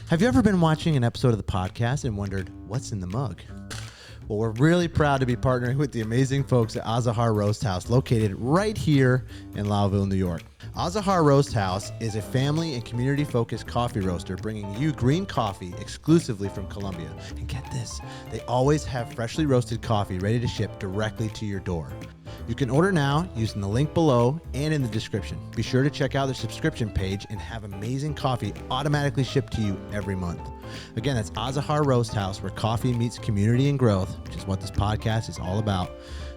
Have you ever been watching an episode of the podcast and wondered what's in the mug? Well, we're really proud to be partnering with the amazing folks at Azahar Roast House, located right here in Lowville, New York. Azahar Roast House is a family and community-focused coffee roaster bringing you green coffee exclusively from Colombia. And get this, they always have freshly roasted coffee ready to ship directly to your door. You can order now using the link below and in the description. Be sure to check out their subscription page and have amazing coffee automatically shipped to you every month. Again, that's Azahar Roast House, where coffee meets community and growth, which is what this podcast is all about.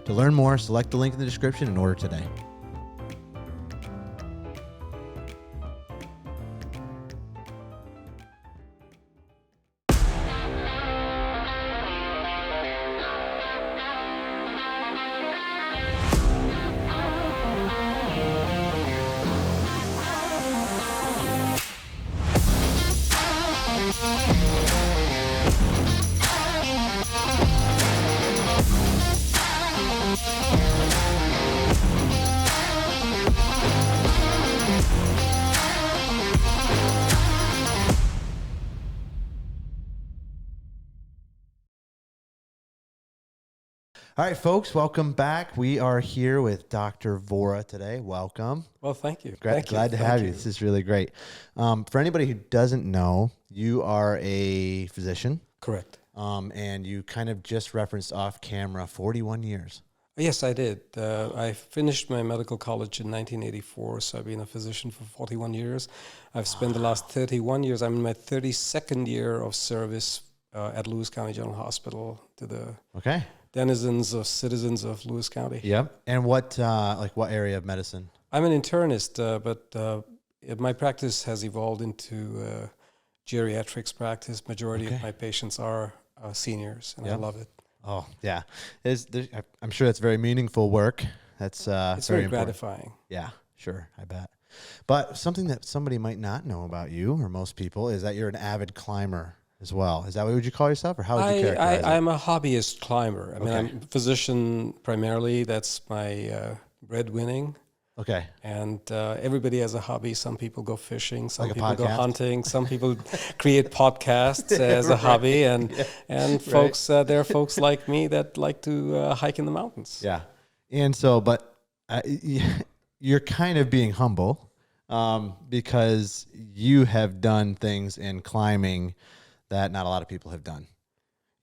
To learn more, select the link in the description and order today. All right, folks, welcome back. We are here with Dr. Vora today. Welcome. Well, thank you. Glad to have you. This is really great. For anybody who doesn't know, you are a physician. Correct. And you kind of just referenced off camera 41 years. Yes, I did. I finished my medical college in 1984, so I've been a physician for 41 years. I've spent the last 31 years. I'm in my 32nd year of service at Lewis County General Hospital to the citizens of Lewis County. Yep. And what area of medicine? I'm an internist, but my practice has evolved into geriatrics practice. Majority of my patients are seniors, and I love it. Oh, yeah. I'm sure that's very meaningful work. It's very gratifying. Yeah, sure. I bet. But something that somebody might not know about you, or most people, is that you're an avid climber as well. Is that what would you call yourself, or how would you characterize it? I'm a hobbyist climber. I mean, I'm a physician primarily. That's my breadwinning. Okay. And everybody has a hobby. Some people go fishing. Some like people go hunting. Some people create podcasts as a hobby. And folks, there are folks like me that like to hike in the mountains. Yeah. And so, but you're kind of being humble because you have done things in climbing that not a lot of people have done,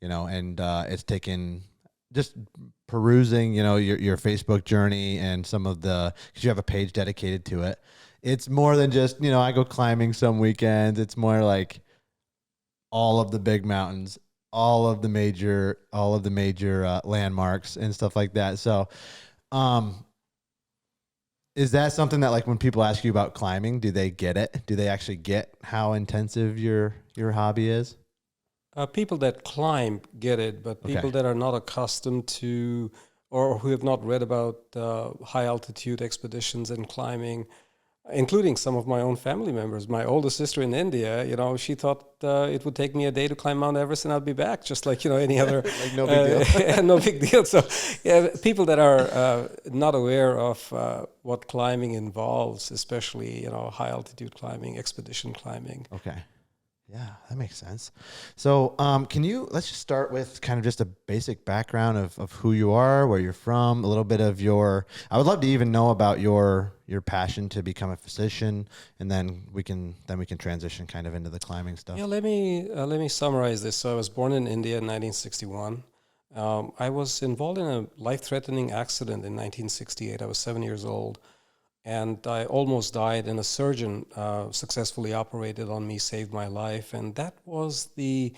and it's taken just perusing, your Facebook journey and some of because you have a page dedicated to it. It's more than just, I go climbing some weekends. It's more like all of the big mountains, all of the major landmarks and stuff like that. So, is that something that, like, when people ask you about climbing, do they get it? Do they actually get how intensive your hobby is? People that climb get it, but people that are not accustomed to or who have not read about high altitude expeditions and climbing, including some of my own family members. My older sister in India, she thought it would take me a day to climb Mount Everest and I'll be back, just like, any other. Like no big deal. No big deal. So people that are not aware of what climbing involves, especially, high altitude climbing, expedition climbing. Okay. Yeah, that makes sense. So let's just start with kind of just a basic background of who you are, where you're from, a little bit of I would love to even know about your passion to become a physician, and then we can transition kind of into the climbing stuff. Yeah, let me summarize this. So I was born in India in 1961. I was involved in a life-threatening accident in 1968. I was 7 years old. And I almost died, and a surgeon successfully operated on me, saved my life. And that was the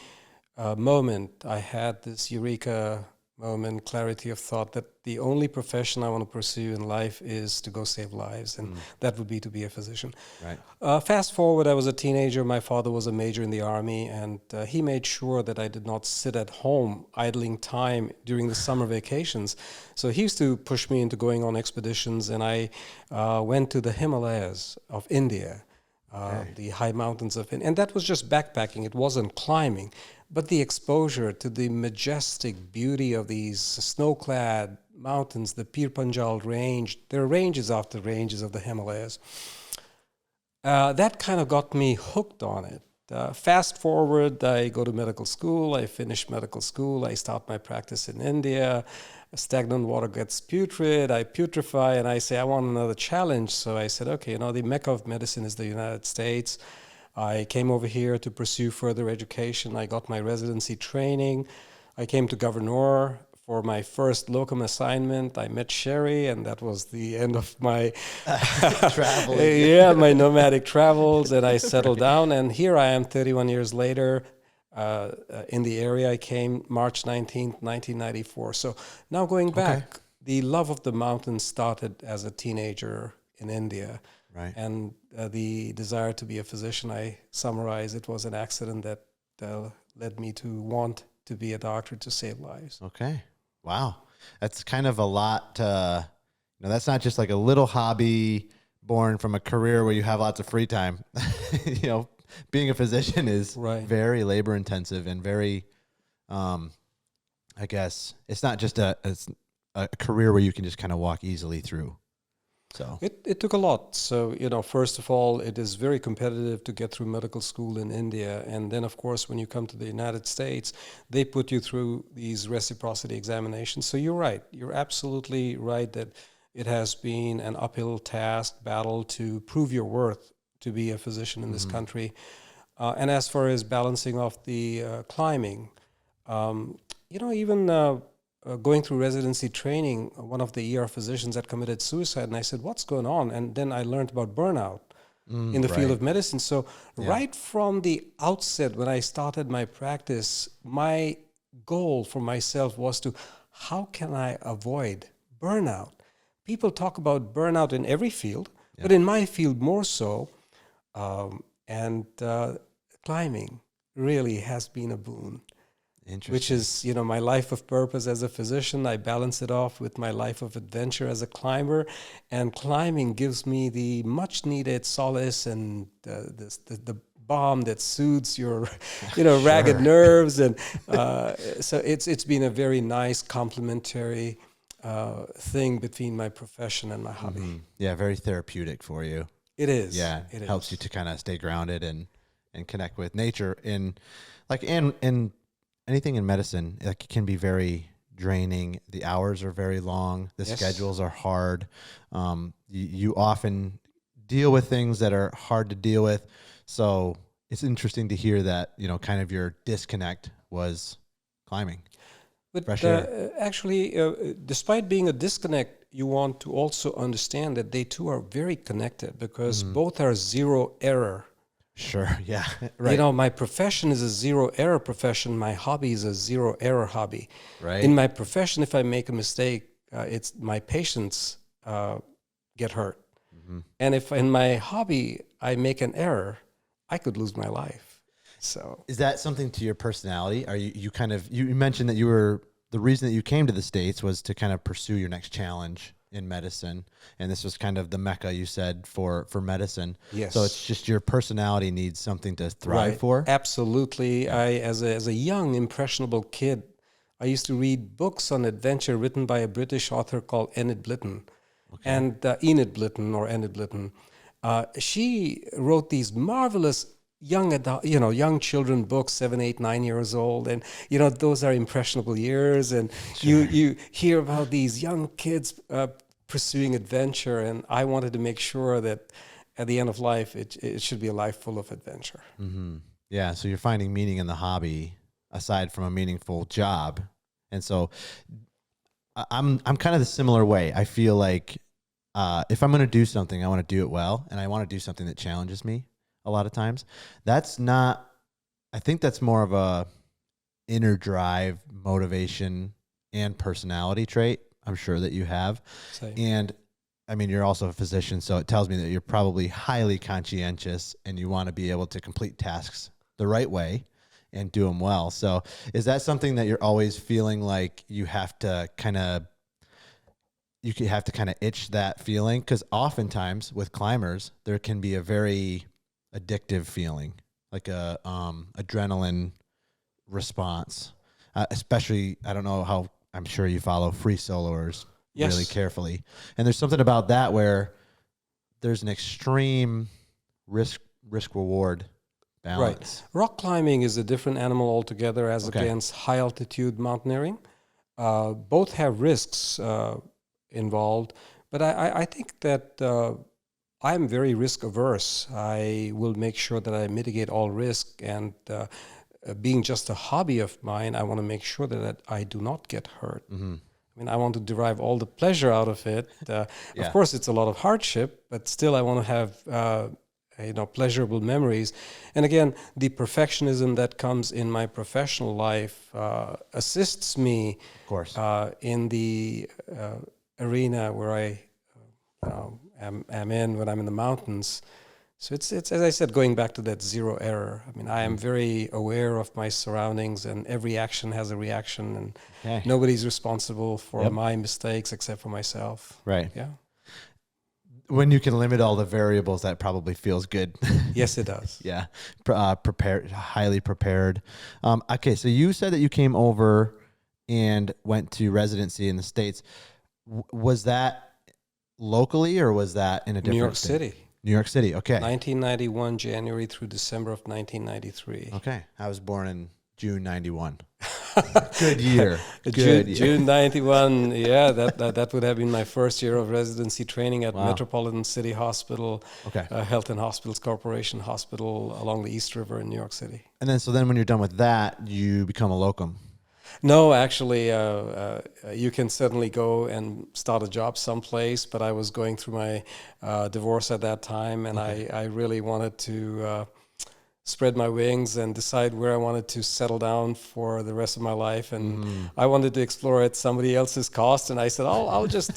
moment I had this eureka moment, clarity of thought, that the only profession I want to pursue in life is to go save lives, and that would be to be a physician. Right. Fast forward, I was a teenager. My father was a major in the Army, and he made sure that I did not sit at home idling time during the summer vacations. So he used to push me into going on expeditions, and I went to the Himalayas of India, the high mountains of India. And that was just backpacking. It wasn't climbing. But the exposure to the majestic beauty of these snow-clad mountains, the Pir Panjal range, there are ranges after ranges of the Himalayas. That kind of got me hooked on it. fast forward, I go to medical school. I finish medical school. I start my practice in India. Stagnant water gets putrid. I putrefy, and I say, I want another challenge. So I said, okay, the mecca of medicine is the United States. I came over here to pursue further education. I got my residency training. I came to Governor for my first locum assignment. I met Sherry, and that was the end of my travel. my nomadic travels. And I settled down, and here I am 31 years later in the area. I came March 19th, 1994. So now going back, the love of the mountains started as a teenager in India. Right. And the desire to be a physician, I summarize, it was an accident that led me to want to be a doctor to save lives. Okay. Wow. That's kind of a lot. That's not just like a little hobby born from a career where you have lots of free time. Being a physician is very labor intensive and very, I guess it's not just a career where you can just kind of walk easily through. So it took a lot. So, first of all, it is very competitive to get through medical school in India. And then, of course, when you come to the United States, they put you through these reciprocity examinations. So you're right. You're absolutely right that it has been an uphill task, battle to prove your worth to be a physician in this country. And as far as balancing off the climbing, even going through residency training, one of the ER physicians had committed suicide, and I said, what's going on? And then I learned about burnout in the field of medicine. So right from the outset, when I started my practice, my goal for myself was how can I avoid burnout? People talk about burnout in every field, but in my field more so. And climbing really has been a boon. Which is, my life of purpose as a physician. I balance it off with my life of adventure as a climber, and climbing gives me the much needed solace and the balm that soothes your, ragged nerves. And so it's been a very nice complementary thing between my profession and my hobby. Yeah, very therapeutic for you. It is. Yeah, it helps you to kind of stay grounded and connect with nature. And anything in medicine, it can be very draining. The hours are very long. The schedules are hard. You often deal with things that are hard to deal with. So it's interesting to hear that, kind of your disconnect was climbing. But actually, despite being a disconnect, you want to also understand that they two are very connected because both are zero error. Sure. Yeah. Right. My profession is a zero error profession. My hobby is a zero error hobby. Right. In my profession, if I make a mistake, it's my patients get hurt. And if in my hobby I make an error, I could lose my life. So is that something to your personality? Are you mentioned that the reason that you came to the States was to kind of pursue your next challenge in medicine, and this was kind of the mecca, you said, for medicine. Yes. So it's just your personality needs something to thrive for. Absolutely. I, as a young impressionable kid, I used to read books on adventure written by a British author called Enid Blyton, and Enid Blyton or Enid Blyton. She wrote these marvelous young children books, 7, 8, 9 years old, and those are impressionable years, and you hear about these young kids pursuing adventure, and I wanted to make sure that at the end of life it should be a life full of adventure. Yeah, so you're finding meaning in the hobby aside from a meaningful job, and so I'm kind of the similar way. I feel like if I'm going to do something, I want to do it well, and I want to do something that challenges me. A lot of times I think that's more of a inner drive, motivation, and personality trait. I'm sure that you have. Same. And I mean, you're also a physician, so it tells me that you're probably highly conscientious and you want to be able to complete tasks the right way and do them well. So is that something that you're always feeling like you have to kind of itch that feeling? Because oftentimes with climbers, there can be a very addictive feeling, like a adrenaline response, especially, I don't know how, I'm sure you follow free soloers really carefully. And there's something about that where there's an extreme risk reward balance. Right. Rock climbing is a different animal altogether as against high altitude mountaineering. Both have risks involved, but I think that I'm very risk averse. I will make sure that I mitigate all risk, and being just a hobby of mine, I want to make sure that I do not get hurt. Mm-hmm. I mean, I want to derive all the pleasure out of it. Of course, it's a lot of hardship, but still, I want to have pleasurable memories. And again, the perfectionism that comes in my professional life assists me, Of course, in the arena where I am in when I'm in the mountains. So it's as I said, going back to that zero error. I mean, I am very aware of my surroundings, and every action has a reaction, and nobody's responsible for my mistakes except for myself. Right. Yeah. When you can limit all the variables, that probably feels good. Yes, it does. Yeah. Prepared, highly prepared. Okay. So you said that you came over and went to residency in the States. Was that locally, or was that in a different New York state? City. New York City. Okay. 1991, January through December of 1993. Okay. I was born in June 91. Good year. Good year. June 91. Yeah, that would have been my first year of residency training at Metropolitan City Hospital, Health and Hospitals Corporation Hospital along the East River in New York City. And then, so then when you're done with that, you become a locum. No, actually, you can certainly go and start a job someplace, but I was going through my divorce at that time, and I really wanted to spread my wings and decide where I wanted to settle down for the rest of my life. And I wanted to explore at somebody else's cost. And I said, I'll just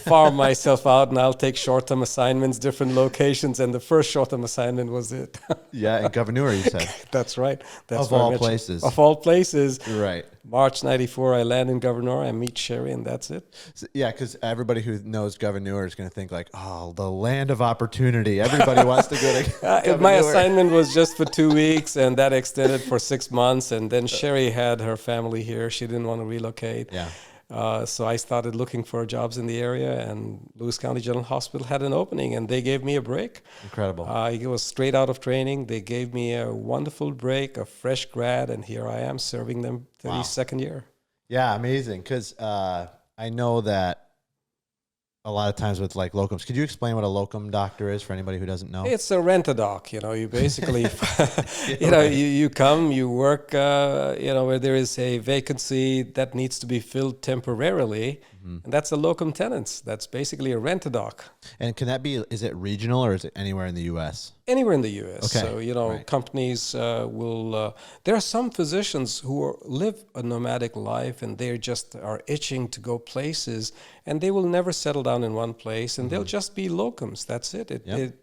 farm myself out, and I'll take short-term assignments, different locations. And the first short-term assignment was it. Yeah, in Governor, you said. That's right. That's of all places. Of all places. Right. March 94, I land in Governor, I meet Sherry, and that's it. So, yeah, because everybody who knows Governor is going to think like, oh, the land of opportunity. Everybody wants to go to Governor. My assignment was just for 2 weeks, and that extended for 6 months. And then Sherry had her family here. She didn't want to relocate. Yeah. So I started looking for jobs in the area, and Lewis County General Hospital had an opening, and they gave me a break. Incredible. It was straight out of training. They gave me a wonderful break, a fresh grad, and here I am serving them 32nd year. Yeah, amazing. Because I know that a lot of times with like locums, could you explain what a locum doctor is for anybody who doesn't know? It's a rent-a-doc. You basically, you come, you work, where there is a vacancy that needs to be filled temporarily, and that's a locum tenens. That's basically a rent-a-doc. And can that be, is it regional, or is it anywhere in the U.S.? Anywhere in the U.S. Okay. So, companies will, there are some physicians who live a nomadic life, and they just are itching to go places, and they will never settle down in one place, and they'll just be locums. That's it. It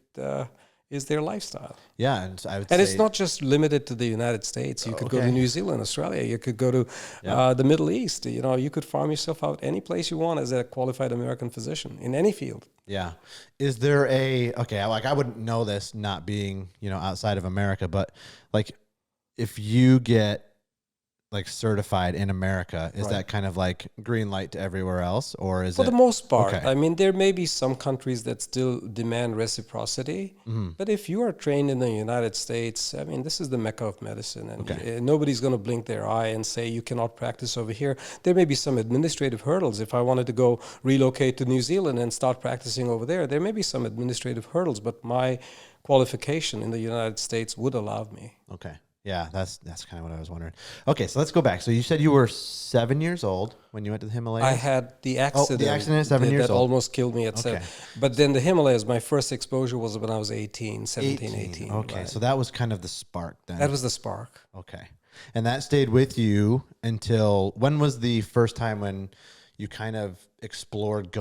is their lifestyle. Yeah, and I would and say it's not just limited to the United States. You could go to New Zealand, Australia. You could go to the Middle East. You could farm yourself out any place you want as a qualified American physician in any field. Yeah. Is there I wouldn't know this not being, outside of America, but like if you get like certified in America, is that kind of like green light to everywhere else, or is it? For the most part. I mean, there may be some countries that still demand reciprocity, but if you are trained in the United States, I mean, this is the mecca of medicine, and nobody's going to blink their eye and say you cannot practice over here. There may be some administrative hurdles. If I wanted to go relocate to New Zealand and start practicing over there may be some administrative hurdles, but my qualification in the United States would allow me. Okay. Yeah, that's kind of what I was wondering. Okay, so let's go back. So you said you were 7 years old when you went to the Himalayas? I had the accident. The accident at 7 years that old. almost killed me at 7. But then the Himalayas, my first exposure was when I was 18. Okay, so that was kind of the spark then. That was the spark. Okay. And that stayed with you until, when was the first time when you kind of explored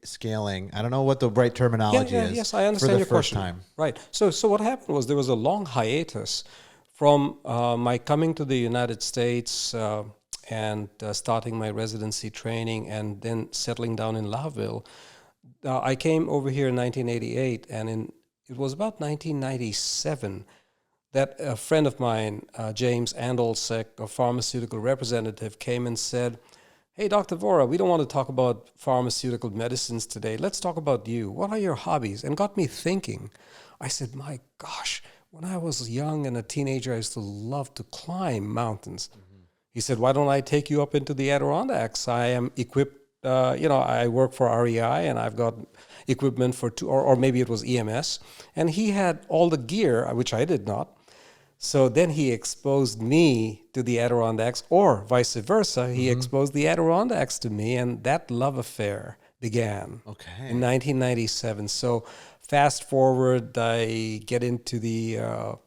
scaling? I don't know what the right terminology is. Yes, I understand your question. Time. Right. So what happened was there was a long hiatus from my coming to the United States and starting my residency training and then settling down in Laville. I came over here in 1988, and it was about 1997 that a friend of mine, James Andolsek, a pharmaceutical representative, came and said, "Hey, Dr. Vora, we don't want to talk about pharmaceutical medicines today. Let's talk about you. What are your hobbies?" And got me thinking. I said, my gosh, when I was young and a teenager, I used to love to climb mountains. He said, why don't I take you up into the Adirondacks? I am equipped, I work for REI and I've got equipment for or maybe it was EMS. And he had all the gear, which I did not. So then he exposed me to the Adirondacks, or vice versa. He exposed the Adirondacks to me, and that love affair began in 1997. So fast forward, I get into the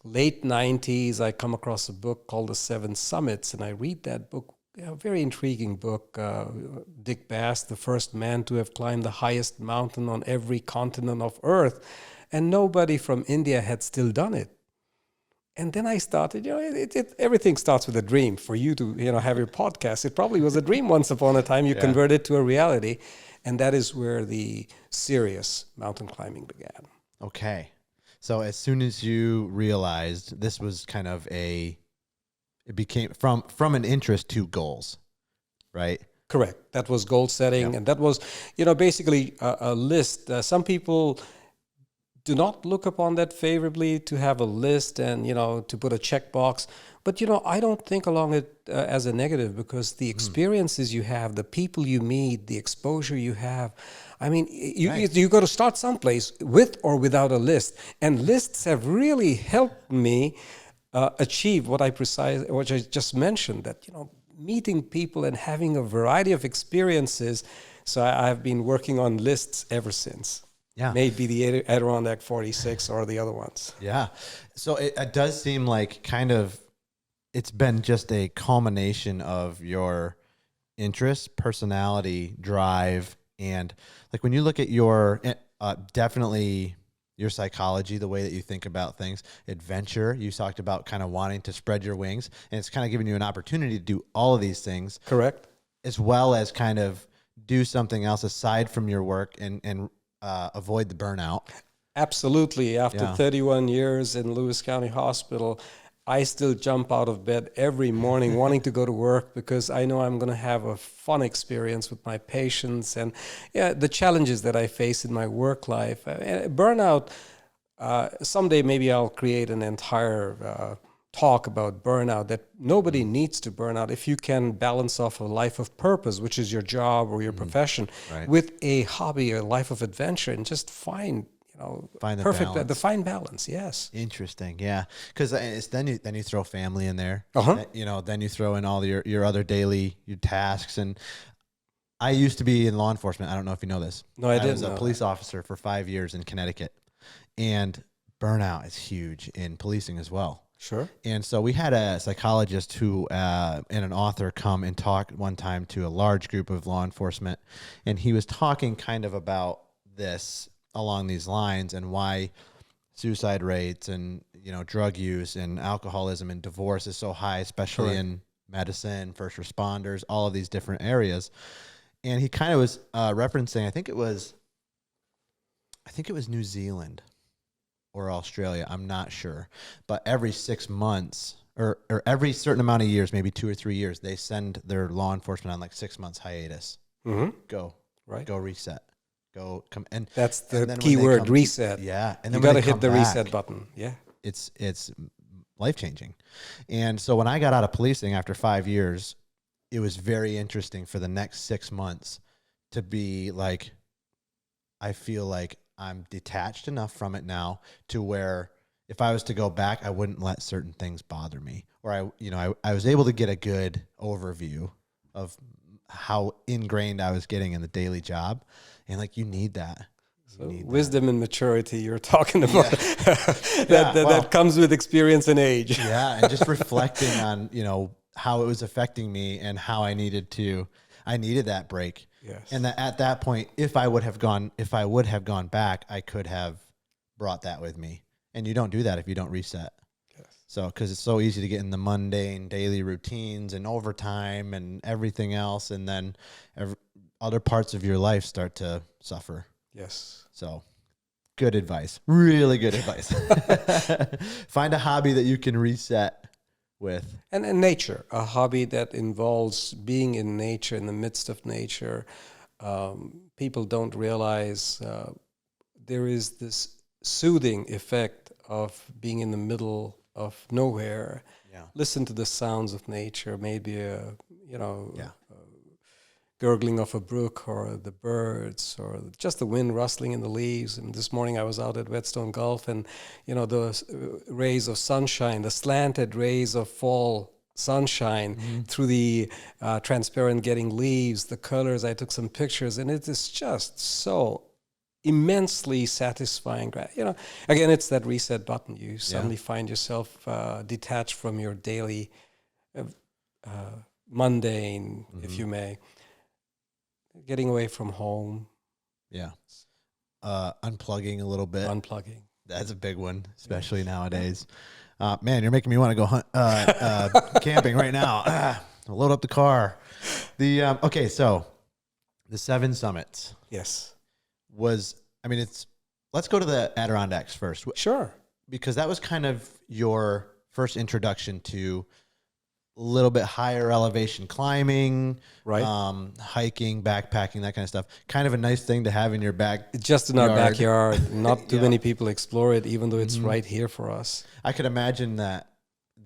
late 90s. I come across a book called The Seven Summits, and I read that book. A very intriguing book. Dick Bass, the first man to have climbed the highest mountain on every continent of Earth, and nobody from India had still done it. And then I started, everything starts with a dream. For you to, have your podcast, it probably was a dream once upon a time. You converted it to a reality. And that is where the serious mountain climbing began. Okay. So as soon as you realized this was kind of it became from an interest to goals, right? Correct. That was goal setting. Yep. And that was, basically a list. Some people do not look upon that favorably, to have a list and, to put a checkbox. But, I don't think along it as a negative, because the experiences you have, the people you meet, the exposure you have, I mean, you got to start someplace with or without a list. And lists have really helped me achieve what I just mentioned, that, meeting people and having a variety of experiences. So I've been working on lists ever since. Yeah, maybe the Adirondack 46 or the other ones. Yeah. So it does seem like it's been just a culmination of your interests, personality, drive, and like when you look at your definitely your psychology, the way that you think about things, adventure. You talked about kind of wanting to spread your wings, and it's kind of giving you an opportunity to do all of these things. Correct. As well as kind of do something else aside from your work and avoid the burnout. Absolutely. After 31 years in Lewis County Hospital, I still jump out of bed every morning wanting to go to work, because I know I'm going to have a fun experience with my patients and the challenges that I face in my work life. Burnout, someday maybe I'll create an entire talk about burnout, that nobody needs to burn out if you can balance off a life of purpose, which is your job or your profession, with a hobby, a life of adventure, and just find the perfect balance. The fine balance. Yes. Interesting. Yeah. Because then you throw family in there. Then you throw in all your other daily tasks. And I used to be in law enforcement. I don't know if you know this. No, I didn't. I was a police officer for 5 years in Connecticut, and burnout is huge in policing as well. Sure. And so we had a psychologist who and an author come and talk one time to a large group of law enforcement, and he was talking kind of about this along these lines, and why suicide rates and drug use and alcoholism and divorce is so high, especially in medicine, first responders, all of these different areas. And he kind of was referencing, I think it was New Zealand or Australia, I'm not sure, but every 6 months or every certain amount of years, maybe 2 or 3 years, they send their law enforcement on like 6 months hiatus. Go reset, go come. And that's the key word, reset. Yeah. And then you got to hit the reset button. Yeah. It's life-changing. And so when I got out of policing after 5 years, it was very interesting for the next 6 months to be like, I feel like I'm detached enough from it now to where if I was to go back, I wouldn't let certain things bother me. Or I was able to get a good overview of how ingrained I was getting in the daily job. And like, you need that. Wisdom and maturity you're talking about. That comes with experience and age. Yeah. And just reflecting on, how it was affecting me and how I needed that break. Yes. And at that point, if I would have gone back, I could have brought that with me. And you don't do that if you don't reset. Yes. So, because it's so easy to get in the mundane daily routines and overtime and everything else, and then other parts of your life start to suffer. Yes. So, good advice. Really good advice. Find a hobby that you can reset with. And nature, a hobby that involves being in nature, in the midst of nature. People don't realize there is this soothing effect of being in the middle of nowhere. Yeah. Listen to the sounds of nature, maybe a Yeah. gurgling of a brook, or the birds, or just the wind rustling in the leaves. And this morning I was out at Whetstone Gulf, and the rays of sunshine, the slanted rays of fall sunshine through the transparent getting leaves, the colors. I took some pictures, and it is just so immensely satisfying. Again, it's that reset button. You suddenly find yourself detached from your daily mundane, if you may, getting away from home. Yeah. Unplugging a little bit. Unplugging. That's a big one, especially nowadays. Man, you're making me want to go hunt, camping right now. I'll load up the car. Okay, so the 7 summits Yes. let's go to the Adirondacks first. Sure. Because that was kind of your first introduction to a little bit higher elevation climbing, Right. Hiking, backpacking, that kind of stuff. Kind of a nice thing to have in your back. Just in our backyard. Not too Yeah. many people explore it, even though it's right here for us. I could imagine that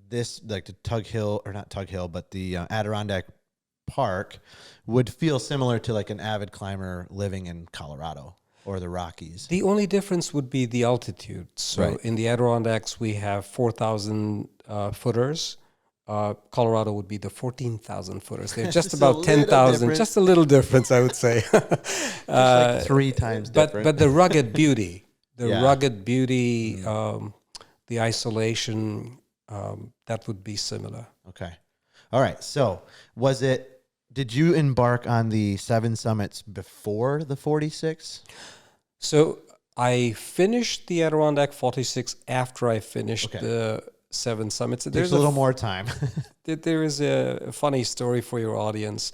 this, like the the Adirondack Park would feel similar to like an avid climber living in Colorado or the Rockies. The only difference would be the altitude. So Right. in the Adirondacks, we have 4,000 footers. Colorado would be the 14,000 footers. They're just Just a about little 10,000. different. Just a little difference, I would say. Like 3 times different. But the rugged beauty, Yeah. the isolation, that would be similar. Okay. All right. So did you embark on the 7 summits before the 46? So I finished the Adirondack 46 after I finished Okay. the 7 summits. There's a little more time. There is a funny story for your audience,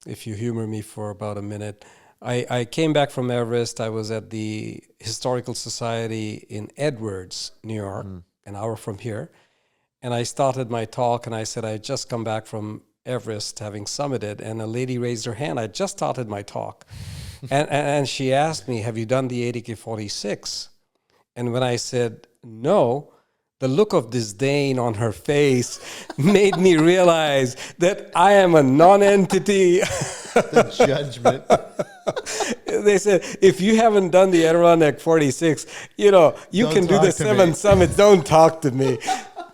if you humor me for about a minute. I came back from Everest. I was at the Historical Society in Edwards, New York, an hour from here. And I started my talk, and I said, I had just come back from Everest, having summited. And a lady raised her hand. I just started my talk. and she asked me, have you done the ADK 46? And when I said no, the look of disdain on her face made me realize that I am a non-entity. The judgment. They said, if you haven't done the Adirondack 46, you Don't can do talk the to 7 me. summits. Don't talk to me.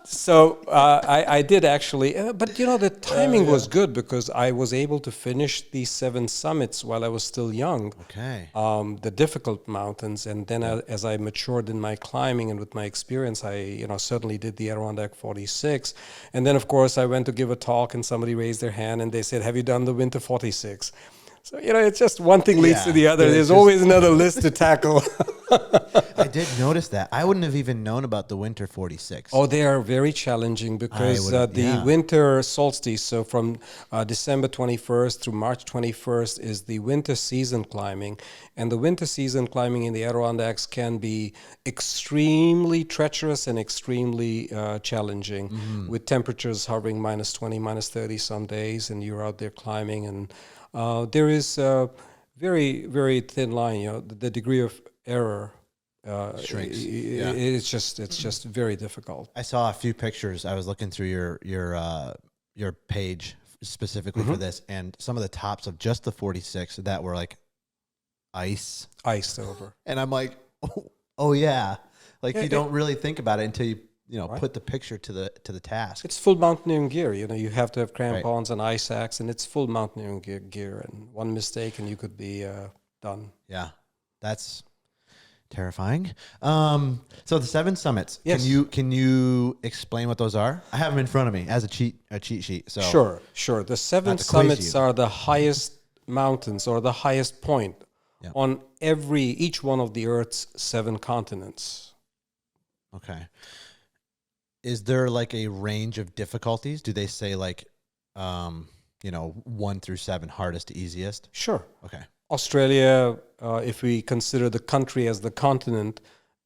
So I did actually, but the timing was good because I was able to finish these 7 summits while I was still young. Okay. The difficult mountains, and then as I matured in my climbing and with my experience, I certainly did the Adirondack 46, and then of course I went to give a talk, and somebody raised their hand and they said, "Have you done the Winter 46?" So it's just one thing leads to the other. There's always another list to tackle. I did notice that. I wouldn't have even known about the Winter 46. Oh, they are very challenging because the winter solstice, so from December 21st through March 21st, is the winter season climbing. And the winter season climbing in the Adirondacks can be extremely treacherous and extremely challenging, with temperatures hovering -20, -30 some days, and you're out there climbing. And there is a very, very thin line, the degree of error. Shrinks. It's just very difficult. I saw a few pictures. I was looking through your page specifically for this, and some of the tops of just the 46 that were like iced over. And I'm like, oh yeah. Like you don't really think about it until you Right. put the picture to the task. It's full mountaineering gear. You have to have crampons and ice axe, and it's full mountaineering gear. And one mistake, and you could be done. Yeah, that's terrifying. So the 7 summits. Yes. Can you explain what those are? I have them in front of me as a cheat sheet. So Sure. The 7 Not to quiz summits you. are the highest mountains or the highest point on each one of the Earth's 7 continents. Okay. Is there like a range of difficulties? Do they say like, 1 through 7, hardest to easiest? Sure. Okay. Australia, if we consider the country as the continent,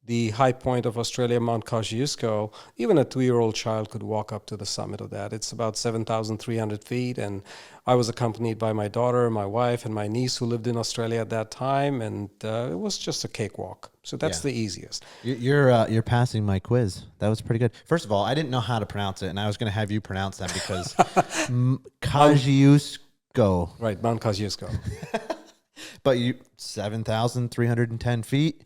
the high point of Australia, Mount Kosciuszko, even a 2-year-old child could walk up to the summit of that. It's about 7,300 feet, and I was accompanied by my daughter, my wife, and my niece who lived in Australia at that time, and it was just a cakewalk. So that's the easiest. You're passing my quiz. That was pretty good. First of all, I didn't know how to pronounce it, and I was going to have you pronounce that because Kosciuszko. Right, Mount Kosciuszko. But 7,310 feet.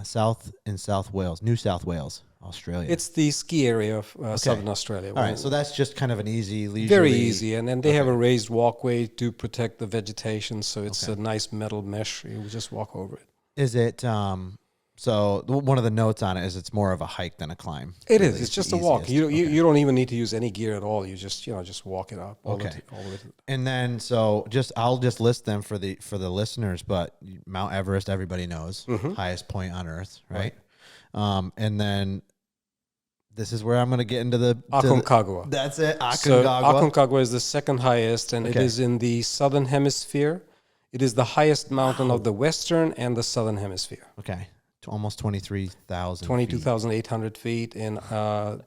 South Wales, New South Wales, Australia. It's the ski area of southern Australia. All right, so that's just kind of an easy, leisurely... Very easy, and they have a raised walkway to protect the vegetation, so it's a nice metal mesh. You just walk over it. Is it... So one of the notes on it is it's more of a hike than a climb. It is. It's just a walk. You don't even need to use any gear at all. You just walk it up. All the way. And then I'll just list them for the listeners. But Mount Everest, everybody knows, highest point on Earth, right? And then this is where I'm going to get into the Aconcagua. That's it. Aconcagua. So Aconcagua is the second highest, and it is in the southern hemisphere. It is the highest mountain of the western and the southern hemisphere. Okay. Almost 23,000 22,800 feet. And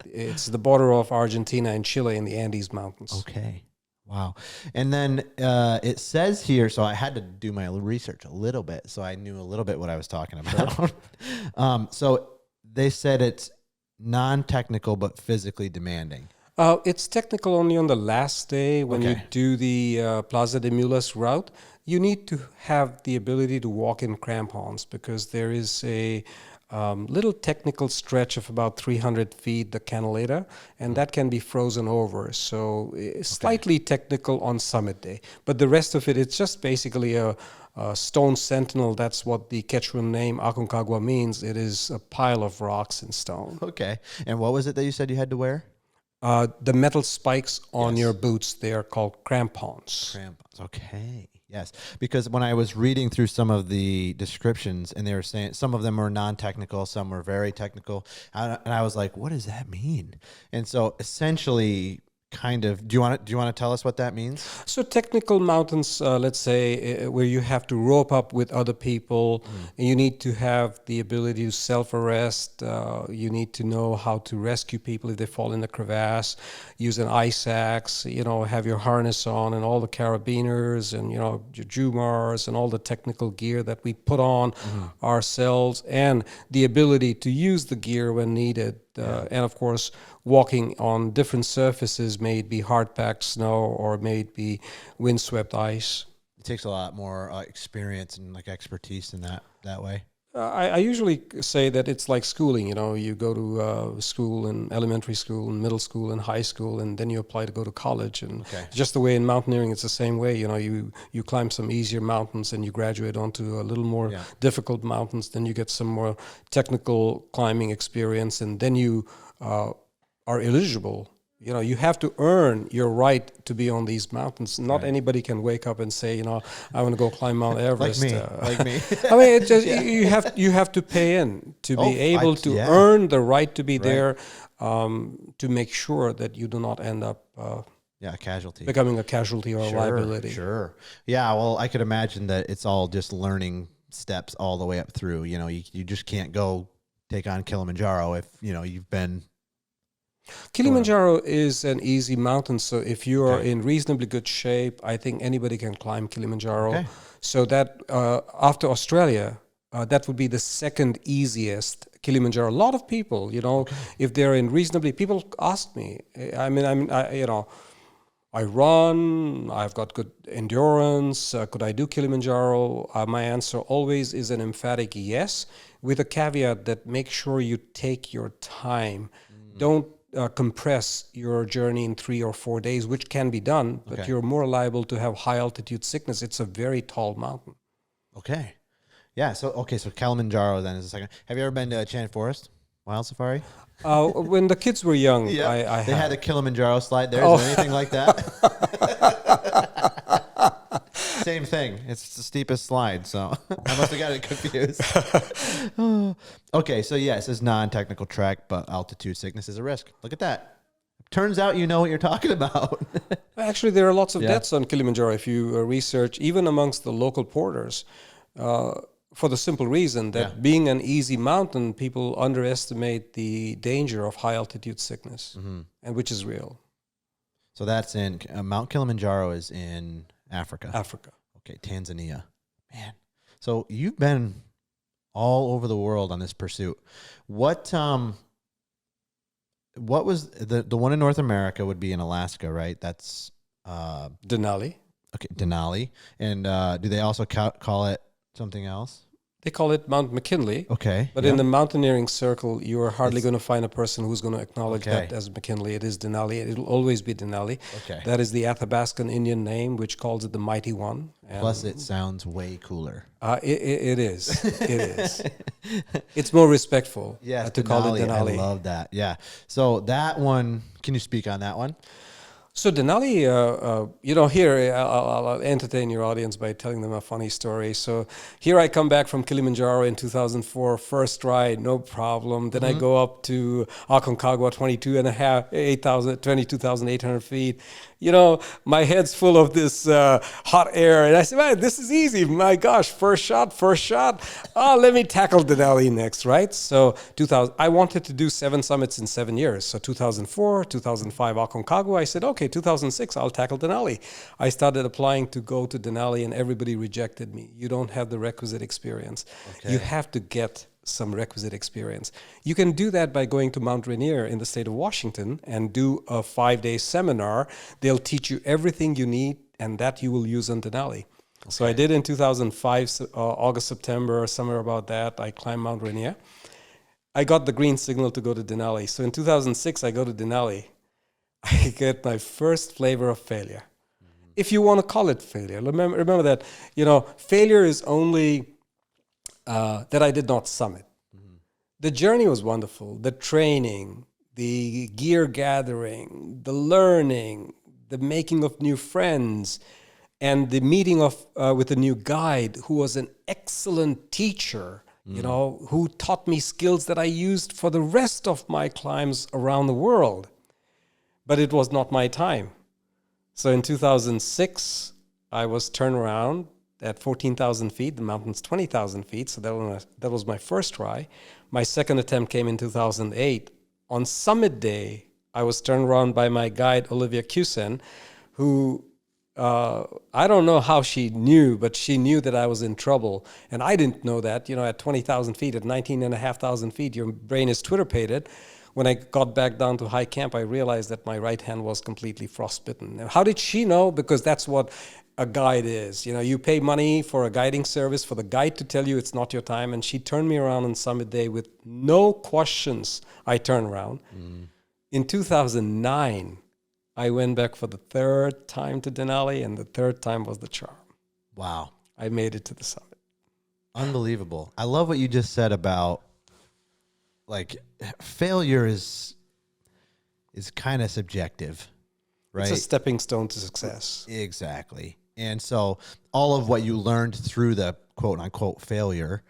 it's the border of Argentina and Chile in the Andes Mountains. Okay. Wow. And then it says here, so I had to do my research a little bit, so I knew a little bit what I was talking about. So they said it's non-technical but physically demanding. It's technical only on the last day when you do the Plaza de Mulas route. You need to have the ability to walk in crampons because there is a little technical stretch of about 300 feet, the canaleta, and that can be frozen over. So it's slightly technical on summit day. But the rest of it, it's just basically a stone sentinel. That's what the Quechuan name Aconcagua means. It is a pile of rocks and stone. Okay. And what was it that you said you had to wear? The metal spikes on your boots, they are called crampons. Crampons, okay. Yes, because when I was reading through some of the descriptions, and they were saying some of them were non-technical, some were very technical, and I was like, "What does that mean?" And so, essentially, kind of, do you want to tell us what that means? So, technical mountains, let's say, where you have to rope up with other people, and you need to have the ability to self-arrest. You need to know how to rescue people if they fall in a crevasse. Use an ice axe. Have your harness on and all the carabiners and your Jumars and all the technical gear that we put on ourselves, and the ability to use the gear when needed. And of course, walking on different surfaces, may it be hard-packed snow or may it be windswept ice. It takes a lot more experience and expertise in that way. I usually say that it's like schooling. You go to school in elementary school and middle school and high school, and then you apply to go to college. And just the way in mountaineering, it's the same way. You climb some easier mountains and you graduate onto a little more difficult mountains. Then you get some more technical climbing experience, and then you are eligible. You have to earn your right to be on these mountains. Not anybody can wake up and say, I want to go climb Mount Everest. Like me. I mean, it's just, you have to pay in to be able to earn the right to be there, to make sure that you do not end up a casualty, becoming a casualty or a liability. Sure. Yeah. Well, I could imagine that it's all just learning steps all the way up through. You just can't go take on Kilimanjaro if you've been. Kilimanjaro is an easy mountain, so if you are in reasonably good shape, I think anybody can climb Kilimanjaro. Okay. So that after Australia, that would be the second easiest Kilimanjaro. A lot of people, if they're in reasonably, people ask me. I run. I've got good endurance. Could I do Kilimanjaro? My answer always is an emphatic yes, with a caveat that make sure you take your time. Don't compress your journey in 3 or 4 days, which can be done, but you're more liable to have high altitude sickness. It's a very tall mountain. Okay. Yeah. So Kilimanjaro then is the second. Have you ever been to Chan Forest Wild Safari? When the kids were young, I they had a Kilimanjaro slide there. Is there anything like that? Same thing. It's the steepest slide, so I must have got it confused. Okay, so it says non-technical track, but altitude sickness is a risk. Look at that. Turns out you know what you're talking about. Actually, there are lots of deaths on Kilimanjaro if you research, even amongst the local porters. for the simple reason that being an easy mountain, people underestimate the danger of high altitude sickness, and which is real. So that's in Mount Kilimanjaro is in Africa. Africa. Okay, Tanzania. Man. So you've been all over the world on this pursuit. What was the one in North America would be in Alaska, right? That's Denali. Okay, Denali. And do they also call it something else? They call it Mount McKinley. Okay. But in the mountaineering circle, you are hardly going to find a person who's going to acknowledge that as McKinley. It is Denali. It will always be Denali. Okay. That is the Athabascan Indian name, which calls it the Mighty One. And plus, it sounds way cooler. It is. It is. It's more respectful to call it Denali. I love that. Yeah. So that one, can you speak on that one? So Denali, here I'll entertain your audience by telling them a funny story. So here I come back from Kilimanjaro in 2004, first ride, no problem. Then I go up to Aconcagua, 22,800 feet. My head's full of this hot air. And I said, man, this is easy. My gosh, first shot. Oh, let me tackle Denali next, right? So I wanted to do 7 summits in 7 years. So 2004, 2005, Aconcagua. I said, okay, 2006, I'll tackle Denali. I started applying to go to Denali and everybody rejected me. You don't have the requisite experience. Okay. You have to get some requisite experience. You can do that by going to Mount Rainier in the state of Washington and do a 5-day seminar. They'll teach you everything you need and that you will use on Denali. Okay. So I did in 2005, August, September, somewhere about that. I climbed Mount Rainier. I got the green signal to go to Denali. So in 2006, I go to Denali. I get my first flavor of failure. If you want to call it failure. Remember that, failure is only that I did not summit. The journey was wonderful. The training, the gear gathering, the learning, the making of new friends, and the meeting with a new guide who was an excellent teacher, who taught me skills that I used for the rest of my climbs around the world. But it was not my time. So in 2006, I was turned around at 14,000 feet, the mountain's 20,000 feet. So that was my first try. My second attempt came in 2008. On summit day, I was turned around by my guide, Olivia Cusen, who, I don't know how she knew, but she knew that I was in trouble. And I didn't know that. At 20,000 feet, at 19,500 feet, your brain is Twitter-pated. When I got back down to high camp, I realized that my right hand was completely frostbitten. Now, how did she know? Because that's what a guide is. You pay money for a guiding service for the guide to tell you it's not your time. And she turned me around on summit day with no questions. I turned around. In 2009, I went back for the 3rd time to Denali, and the 3rd time was the charm. Wow. I made it to the summit. Unbelievable. I love what you just said about, failure is kind of subjective, right? It's a stepping stone to success. Exactly. And so all of what you learned through the quote unquote failure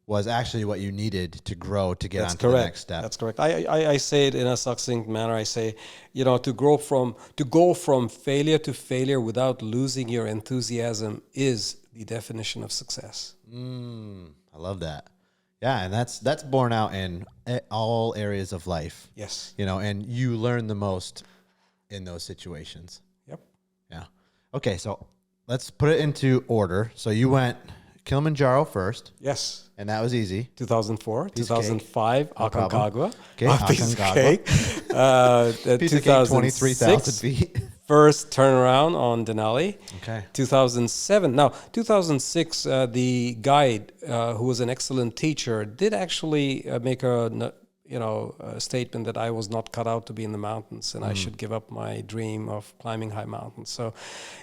was actually what you needed to grow to get on to the next step. That's correct. I say it in a succinct manner. I say, to go from failure to failure without losing your enthusiasm is the definition of success. I love that. Yeah, and that's borne out in all areas of life. Yes. And you learn the most in those situations. Yep. Yeah. Okay, so let's put it into order. So you went Kilimanjaro first. Yes. And that was easy. 2004, 2005, Aconcagua. Okay, Aconcagua. Piece of cake, 23,000 feet. First turnaround on Denali. Okay. 2007. Now, 2006, the guide, who was an excellent teacher, did actually make a statement that I was not cut out to be in the mountains and I should give up my dream of climbing high mountains. So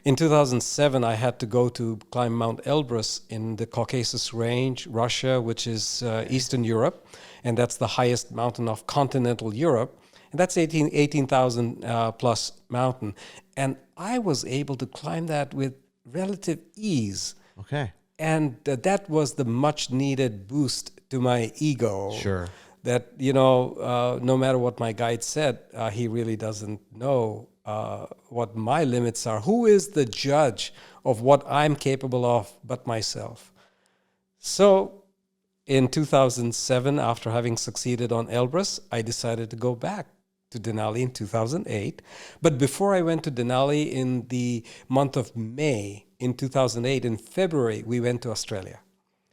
in 2007, I had to go to climb Mount Elbrus in the Caucasus Range, Russia, which is Eastern Europe. And that's the highest mountain of continental Europe. And that's 18,000 plus mountain. And I was able to climb that with relative ease. Okay. And that was the much needed boost to my ego. Sure. That, no matter what my guide said, he really doesn't know what my limits are. Who is the judge of what I'm capable of but myself? So in 2007, after having succeeded on Elbrus, I decided to go back to Denali in 2008. But before I went to Denali in the month of May in 2008, in February, we went to Australia.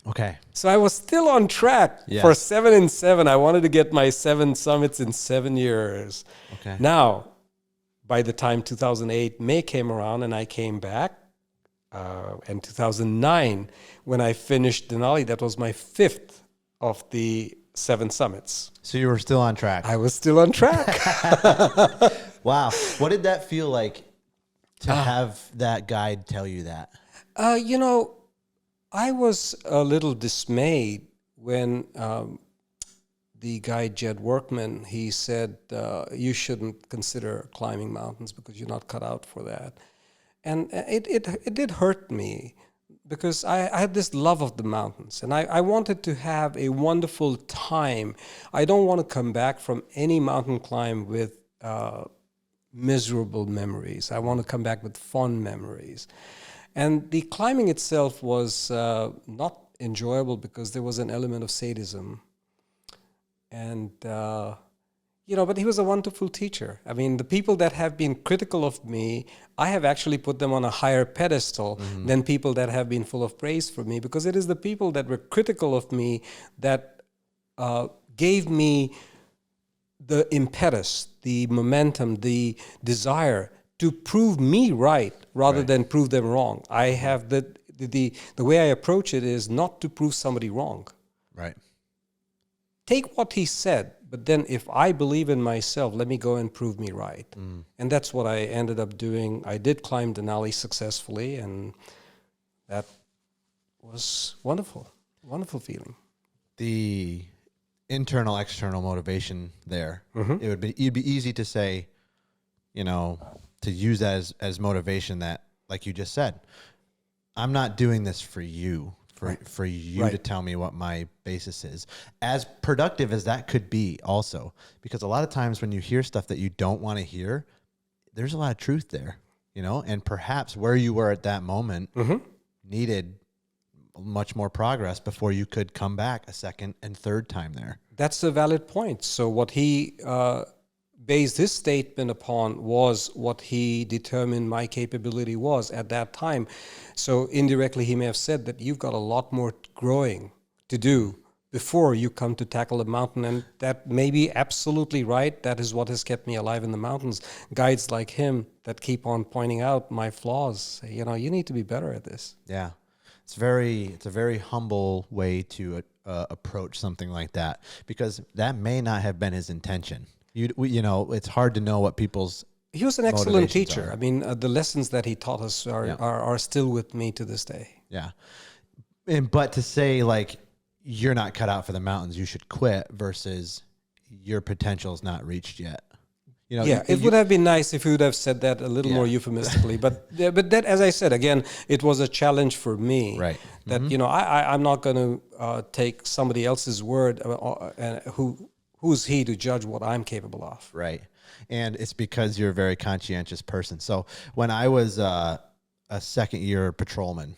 Okay. So I was still on track for 7 in 7. I wanted to get my 7 summits in 7 years. Okay. Now, by the time 2008 May came around and I came back, in 2009, when I finished Denali, that was my 5th of the 7 summits. So you were still on track. I was still on track. Wow. What did that feel like to have that guide tell you that? I was a little dismayed when the guide Jed Workman, he said, you shouldn't consider climbing mountains because you're not cut out for that. And it did hurt me because I had this love of the mountains and I wanted to have a wonderful time. I don't want to come back from any mountain climb with miserable memories. I want to come back with fun memories. And the climbing itself was not enjoyable because there was an element of sadism. And but he was a wonderful teacher. I mean, the people that have been critical of me, I have actually put them on a higher pedestal than people that have been full of praise for me, because it is the people that were critical of me that gave me the impetus, the momentum, the desire to prove me right rather than prove them wrong. I have the way I approach it is not to prove somebody wrong. Right. Take what he said, but then if I believe in myself, let me go and prove me right. And that's what I ended up doing. I did climb Denali successfully, and that was wonderful. Wonderful feeling. The internal, external motivation there, it'd be easy to say, to use that as motivation that, like you just said, I'm not doing this for you. For you to tell me what my basis is, as productive as that could be also, because a lot of times when you hear stuff that you don't want to hear, there's a lot of truth there, and perhaps where you were at that moment needed much more progress before you could come back a second and third time there. That's a valid point. So what he based his statement upon was what he determined my capability was at that time. So indirectly, he may have said that you've got a lot more growing to do before you come to tackle a mountain. And that may be absolutely right. That is what has kept me alive in the mountains. Guides like him that keep on pointing out my flaws, say, you need to be better at this. Yeah. It's a very humble way to approach something like that, because that may not have been his intention. It's hard to know what people's He was an excellent motivations teacher. are. I mean, the lessons that he taught us are still with me to this day. Yeah. But to say, like, you're not cut out for the mountains, you should quit, versus your potential's not reached yet. It would have been nice if he would have said that a little more euphemistically. But that, as I said, again, it was a challenge for me. Right. That, I'm not going to take somebody else's word, who's he to judge what I'm capable of? Right. And it's because you're a very conscientious person. So when I was a second-year patrolman,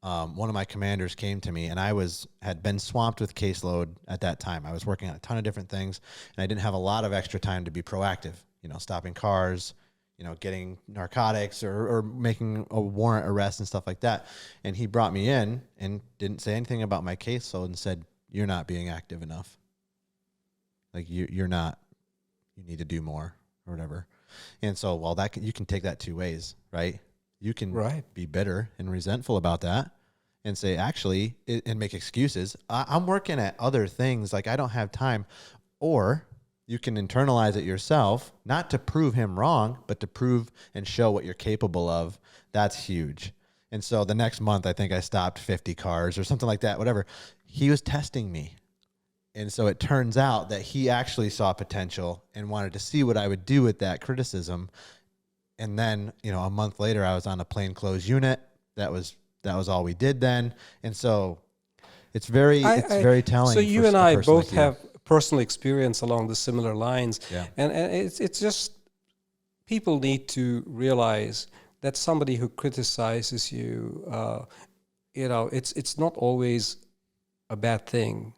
one of my commanders came to me, and I had been swamped with caseload at that time. I was working on a ton of different things, and I didn't have a lot of extra time to be proactive, stopping cars, getting narcotics or making a warrant arrest and stuff like that. And he brought me in and didn't say anything about my caseload and said, "You're not being active enough. Like you're not, you need to do more," or whatever. And so, you can take that two ways, right? You can be bitter and resentful about that and say, actually, and make excuses. I'm working at other things. Like, I don't have time. Or you can internalize it yourself, not to prove him wrong, but to prove and show what you're capable of. That's huge. And so the next month, I think I stopped 50 cars or something like that, whatever. He was testing me. And so it turns out that he actually saw potential and wanted to see what I would do with that criticism. And then, a month later, I was on a plainclothes unit. That was all we did then. And so it's very telling. So you and I both have personal experience along the similar lines. Yeah. And it's just, people need to realize that somebody who criticizes you, it's not always a bad thing.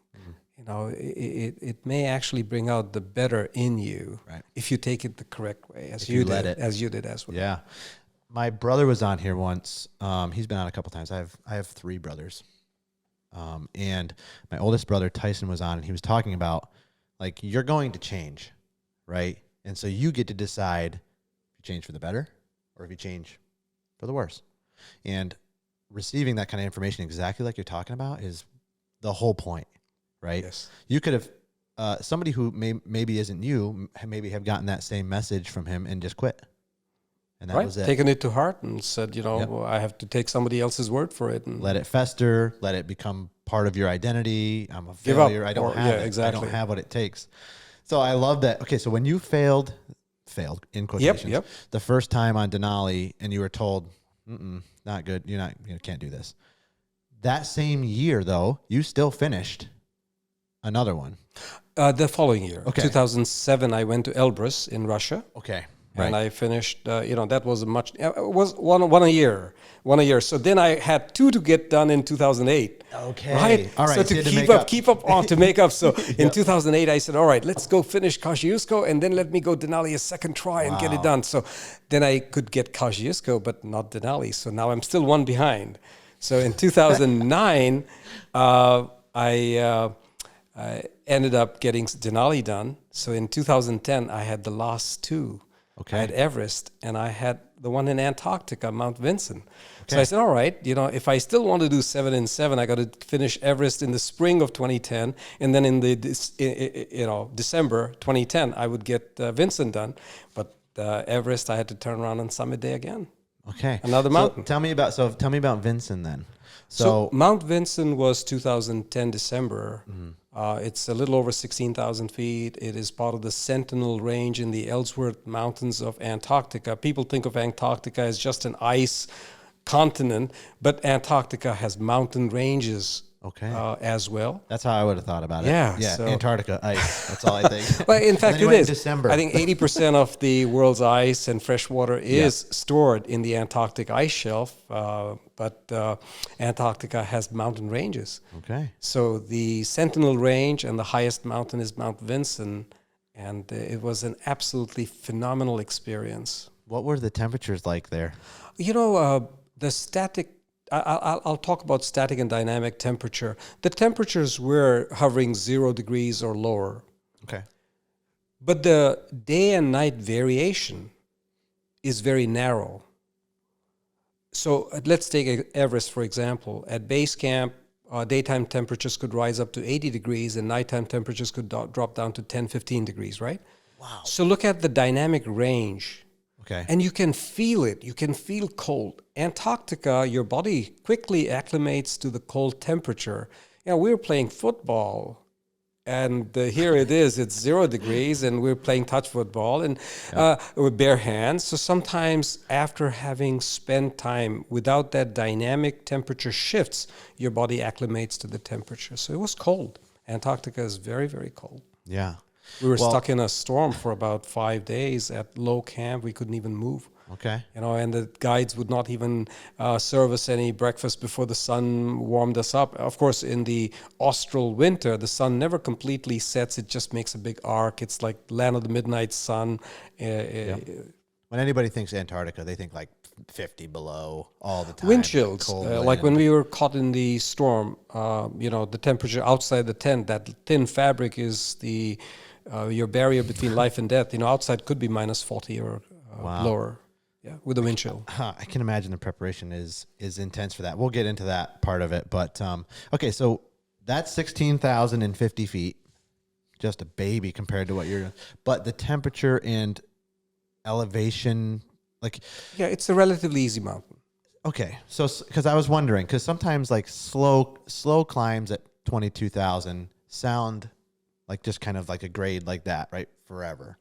You know, it may actually bring out the better in you if you take it the correct way, as you did as well. Yeah. My brother was on here once. He's been on a couple times. I have 3 brothers. And my oldest brother, Tyson, was on, and he was talking about, like, you're going to change, right? And so you get to decide if you change for the better or if you change for the worse. And receiving that kind of information exactly like you're talking about is the whole point, right? Yes. You could have, somebody who maybe isn't you, maybe have gotten that same message from him and just quit. And that was it. Taken it to heart and said, you know, well, I have to take somebody else's word for it. And let it fester. Let it become part of your identity. I'm a failure. I don't have it. Exactly. I don't have what it takes. So I love that. Okay, so when you failed in quotations, the first time on Denali, and you were told, not good. You can't do this. That same year, though, you still finished another one. The following year, 2007, I went to Elbrus in Russia. Okay. And I finished, that was was one a year. So then I had 2 to get done in 2008. Okay. Right? All right. So to keep up, to make up. So in 2008, I said, all right, let's go finish Kosciuszko, and then let me go Denali a second try and get it done. So then I could get Kosciuszko, but not Denali. So now I'm still 1 behind. So in 2009, I ended up getting Denali done. So in 2010, I had the last 2. Okay. I had Everest, and I had the one in Antarctica, Mount Vinson. Okay. So I said, all right, if I still want to do 7 and 7, I got to finish Everest in the spring of 2010, and then in the December 2010, I would get Vinson done. But Everest, I had to turn around on summit day again. Okay, another mountain. Tell me about Vinson then. So Mount Vinson was 2010 December. Mm-hmm. It's a little over 16,000 feet. It is part of the Sentinel Range in the Ellsworth Mountains of Antarctica. People think of Antarctica as just an ice continent, but Antarctica has mountain ranges as well. That's how I would have thought about it. Yeah. So Antarctica, ice. That's all I think. Well, in fact, it is. December. I think 80% of the world's ice and fresh water is stored in the Antarctic ice shelf, but Antarctica has mountain ranges. Okay. So the Sentinel Range and the highest mountain is Mount Vinson, and it was an absolutely phenomenal experience. What were the temperatures like there? The static... I'll talk about static and dynamic temperature. The temperatures were hovering 0 degrees or lower. Okay. But the day and night variation is very narrow. So let's take Everest, for example. At base camp, daytime temperatures could rise up to 80 degrees and nighttime temperatures could drop down to 10, 15 degrees, right? Wow. So look at the dynamic range. Okay. And you can feel it. You can feel cold. Antarctica, your body quickly acclimates to the cold temperature. We were playing football, and here it is. It's 0 degrees, and we're playing touch football and with bare hands. So sometimes after having spent time without that dynamic temperature shifts, your body acclimates to the temperature. So it was cold. Antarctica is very, very cold. Yeah. We were stuck in a storm for about 5 days at low camp. We couldn't even move. Okay. And the guides would not even serve us any breakfast before the sun warmed us up. Of course, in the austral winter, the sun never completely sets. It just makes a big arc. It's like land of the midnight sun. When anybody thinks Antarctica, they think like 50 below all the time. Wind chills. Like when we were caught in the storm, the temperature outside the tent, that thin fabric is your barrier between life and death. Outside could be minus 40 or lower. Yeah, with the wind chill. I can imagine the preparation is intense for that. We'll get into that part of it. But, okay, so that's 16,050 feet. Just a baby compared to what you're doing. But the temperature and elevation, Yeah, it's a relatively easy mountain. Okay, so because I was wondering, because sometimes slow climbs at 22,000 sound like just kind of like a grade like that, right, forever.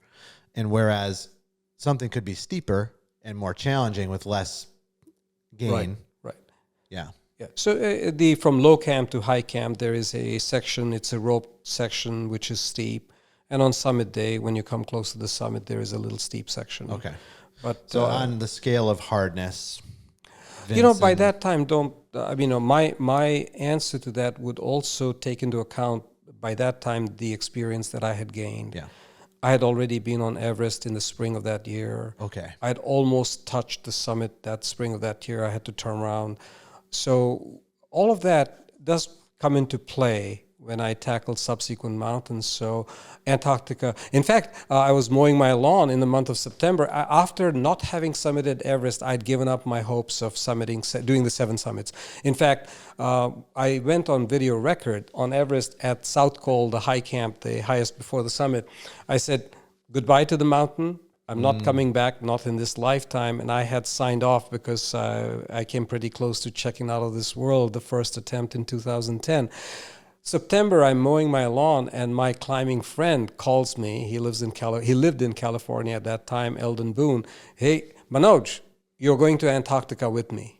And whereas something could be steeper and more challenging with less gain. Right. Yeah. So from low camp to high camp, there is a section. It's a rope section which is steep, and on summit day, when you come close to the summit, there is a little steep section. Okay. But so on the scale of hardness, Vinson, by that time, don't my answer to that would also take into account by that time the experience that I had gained. Yeah. I had already been on Everest in the spring of that year. Okay. I had almost touched the summit that spring of that year. I had to turn around. So all of that does come into play when I tackled subsequent mountains. So Antarctica, in fact, I was mowing my lawn in the month of September. After not having summited Everest, I'd given up my hopes of doing the 7 summits. In fact, I went on video record on Everest at South Col, the high camp, the highest before the summit. I said, goodbye to the mountain. I'm not coming back, not in this lifetime. And I had signed off because I came pretty close to checking out of this world, the first attempt in 2010. September, I'm mowing my lawn, and my climbing friend calls me. He lived in California at that time, Eldon Boone. Hey, Manoj, you're going to Antarctica with me.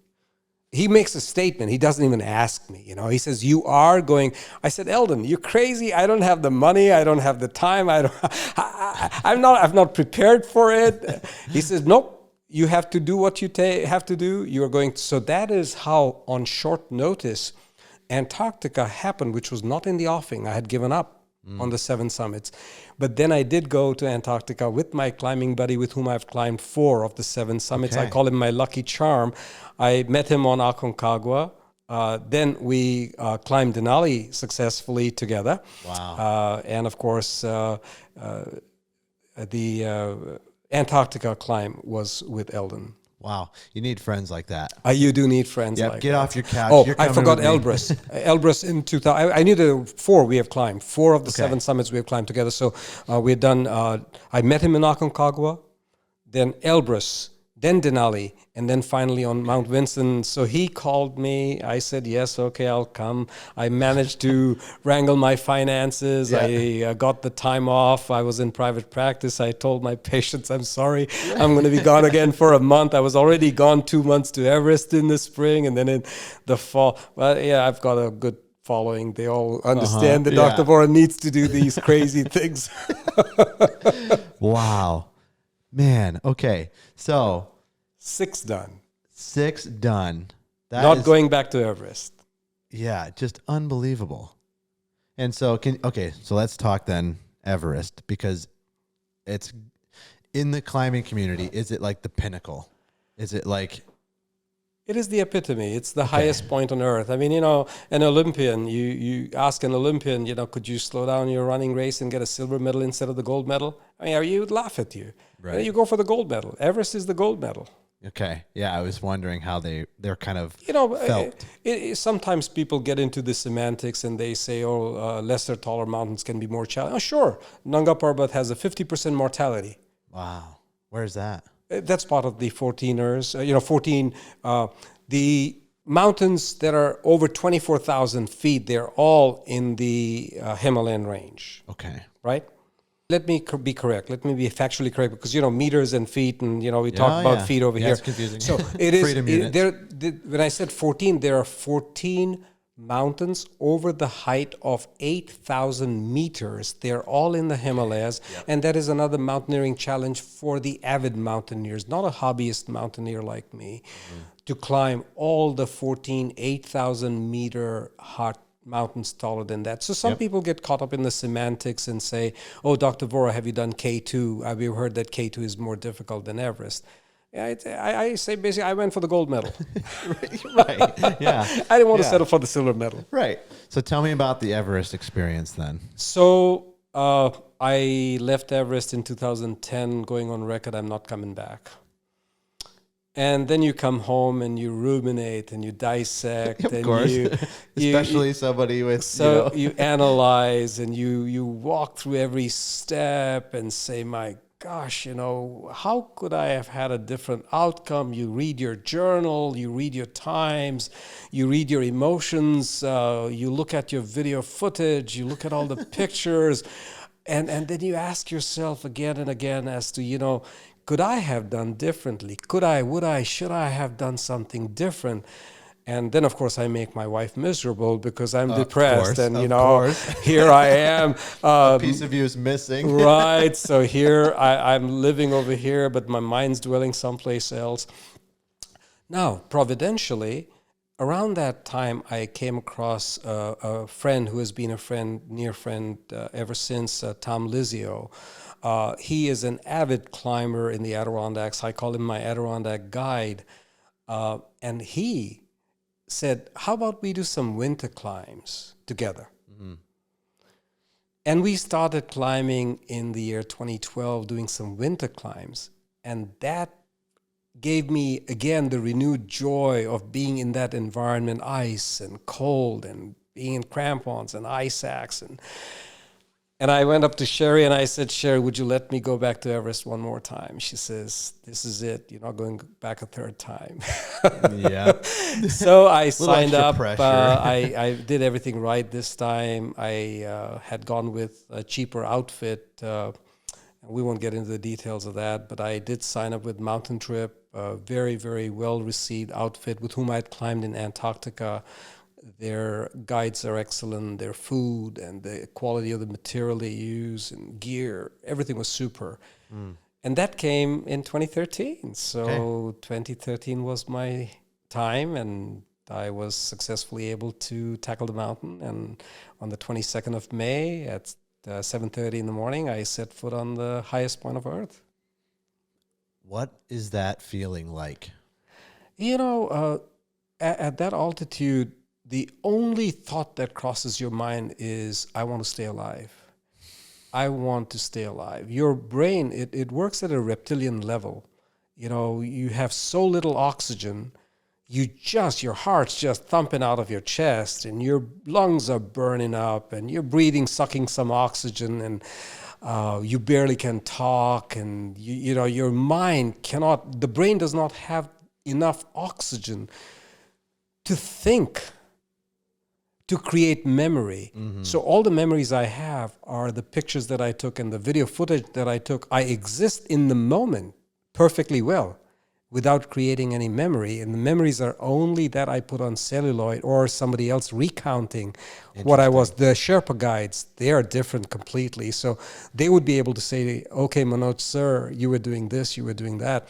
He makes a statement. He doesn't even ask me. He says, you are going. I said, Eldon, you're crazy. I don't have the money. I don't have the time. I'm not prepared for it. He says, nope. You have to do what you have to do. You are going. So that is how, on short notice, Antarctica happened, which was not in the offing. I had given up on the 7 summits. But then I did go to Antarctica with my climbing buddy with whom I've climbed 4 of the 7 summits. Okay. I call him my lucky charm. I met him on Aconcagua. Then we climbed Denali successfully together. Wow. And of course, the Antarctica climb was with Eldon. Wow. You need friends like that. You do need friends like that. Get off your couch. Oh, You're I coming forgot with me. Elbrus. Elbrus in 2000. I knew the 4 we have climbed. 4 of the 7 summits we have climbed together. So we had done, I met him in Aconcagua, then Elbrus, then Denali, and then finally on Mount Vinson. So he called me. I said, yes, okay, I'll come. I managed to wrangle my finances. Yeah. I got the time off. I was in private practice. I told my patients, I'm sorry, I'm going to be gone again for a month. I was already gone 2 months to Everest in the spring and then in the fall. Well, yeah, I've got a good following. They all understand that Dr. Vora needs to do these crazy things. Wow. Man, okay. So 6 done. 6 done. That Not is, going back to Everest. yeah, just unbelievable. And so so let's talk then Everest, because it's in the climbing community. Is it like the pinnacle? Is it like? It is the epitome. It's the highest point on earth. I mean, an Olympian, you ask an Olympian, could you slow down your running race and get a silver medal instead of the gold medal? I mean, he would laugh at you. Right. You go for the gold medal. Everest is the gold medal. Okay. Yeah, I was wondering how they're kind of felt. Sometimes people get into the semantics and they say, lesser, taller mountains can be more challenging. Oh, sure. Nanga Parbat has a 50% mortality. Wow. Where's that? That's part of the 14ers. 14. The mountains that are over 24,000 feet, they're all in the Himalayan range. Okay. Right? Let me be correct. Let me be factually correct because, meters and feet and, we talk about feet over here. It's confusing. So it is, Freedom units. when I said 14, there are 14 mountains over the height of 8,000 meters. They're all in the Himalayas. Yep. And that is another mountaineering challenge for the avid mountaineers, not a hobbyist mountaineer like me, to climb all the 14, 8,000 meter hot mountains taller than that. So some people get caught up in the semantics and say, oh, Dr. Vora, have you done K2? Have you heard that K2 is more difficult than Everest? I say basically I went for the gold medal. Right. Yeah. I didn't want to settle for the silver medal. Right. So tell me about the Everest experience then. So I left Everest in 2010, going on record, I'm not coming back. And then you come home and you ruminate and you dissect. Of and course. you Especially somebody with, So you analyze and you walk through every step and say, my gosh, how could I have had a different outcome? You read your journal, you read your times, you read your emotions, you look at your video footage, you look at all the pictures, and then you ask yourself again and again as to, could I have done differently? Could I, would I, should I have done something different? And then, of course, I make my wife miserable because I'm depressed. And, here I am. A piece of you is missing. Right. So here I'm living over here, but my mind's dwelling someplace else. Now, providentially, around that time, I came across a friend who has been near friend ever since, Tom Lizio. He is an avid climber in the Adirondacks. I call him my Adirondack guide. And he said, how about we do some winter climbs together? Mm-hmm. And we started climbing in the year 2012, doing some winter climbs. And that gave me, again, the renewed joy of being in that environment, ice and cold and being in crampons and ice axe. And I went up to Sherry and I said, Sherry, would you let me go back to Everest one more time? She says, this is it. You're not going back a third time. Yeah. So I signed up. I I did everything right this time. I had gone with a cheaper outfit. We won't get into the details of that, but I did sign up with Mountain Trip, a very, very well-received outfit with whom I had climbed in Antarctica. Their guides are excellent, their food and the quality of the material they use and gear, everything was super. And that came in 2013. So 2013 was my time, and I was successfully able to tackle the mountain. And on the 22nd of May at 7:30 in the morning, I set foot on the highest point of Earth. What is that feeling like? At that altitude, the only thought that crosses your mind is, I want to stay alive. I want to stay alive. Your brain, it works at a reptilian level. You have so little oxygen, your heart's just thumping out of your chest and your lungs are burning up and you're breathing, sucking some oxygen, and you barely can talk, and your mind the brain does not have enough oxygen to think, to create memory. Mm-hmm. So all the memories I have are the pictures that I took and the video footage that I took. I exist in the moment perfectly well without creating any memory. And the memories are only that I put on celluloid or somebody else recounting what I was. The Sherpa guides, they are different completely. So they would be able to say, okay, Manoj, sir, you were doing this, you were doing that.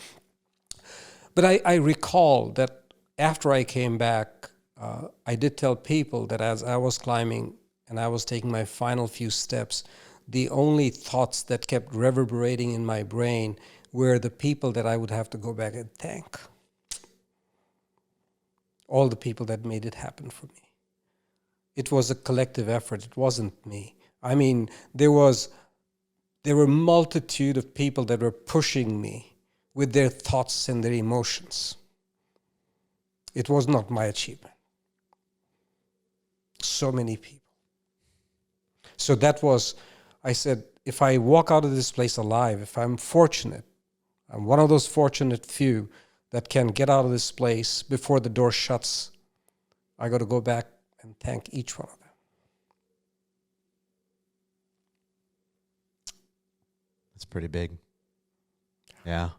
But I recall that after I came back, I did tell people that as I was climbing and I was taking my final few steps, the only thoughts that kept reverberating in my brain were the people that I would have to go back and thank. All the people that made it happen for me. It was a collective effort. It wasn't me. I mean, there were a multitude of people that were pushing me with their thoughts and their emotions. It was not my achievement. So many people. So that was, I said, if I walk out of this place alive, if I'm fortunate, I'm one of those fortunate few that can get out of this place before the door shuts, I got to go back and thank each one of them. That's pretty big. Yeah.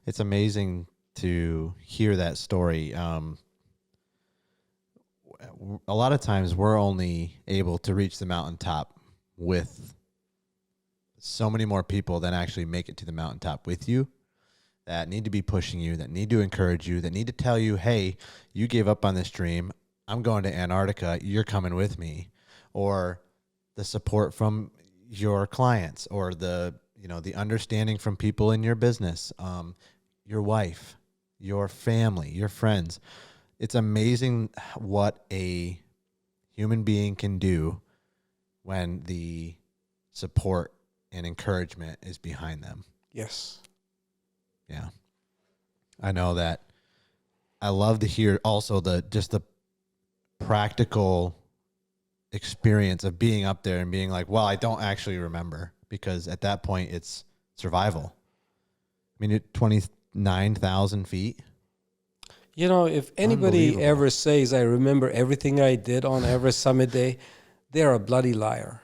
It's amazing to hear that story. A lot of times we're only able to reach the mountaintop with so many more people than actually make it to the mountaintop with you, that need to be pushing you, that need to encourage you, that need to tell you, hey, you gave up on this dream. I'm going to Antarctica. You're coming with me. Or the support from your clients, or the understanding from people in your business, your wife, your family, your friends. It's amazing what a human being can do when the support and encouragement is behind them. Yes. Yeah. I know that. I love to hear also the practical experience of being up there and being like, well, I don't actually remember, because at that point it's survival. I mean, 29,000 feet. If anybody ever says I remember everything I did on Everest Summit Day, they're a bloody liar.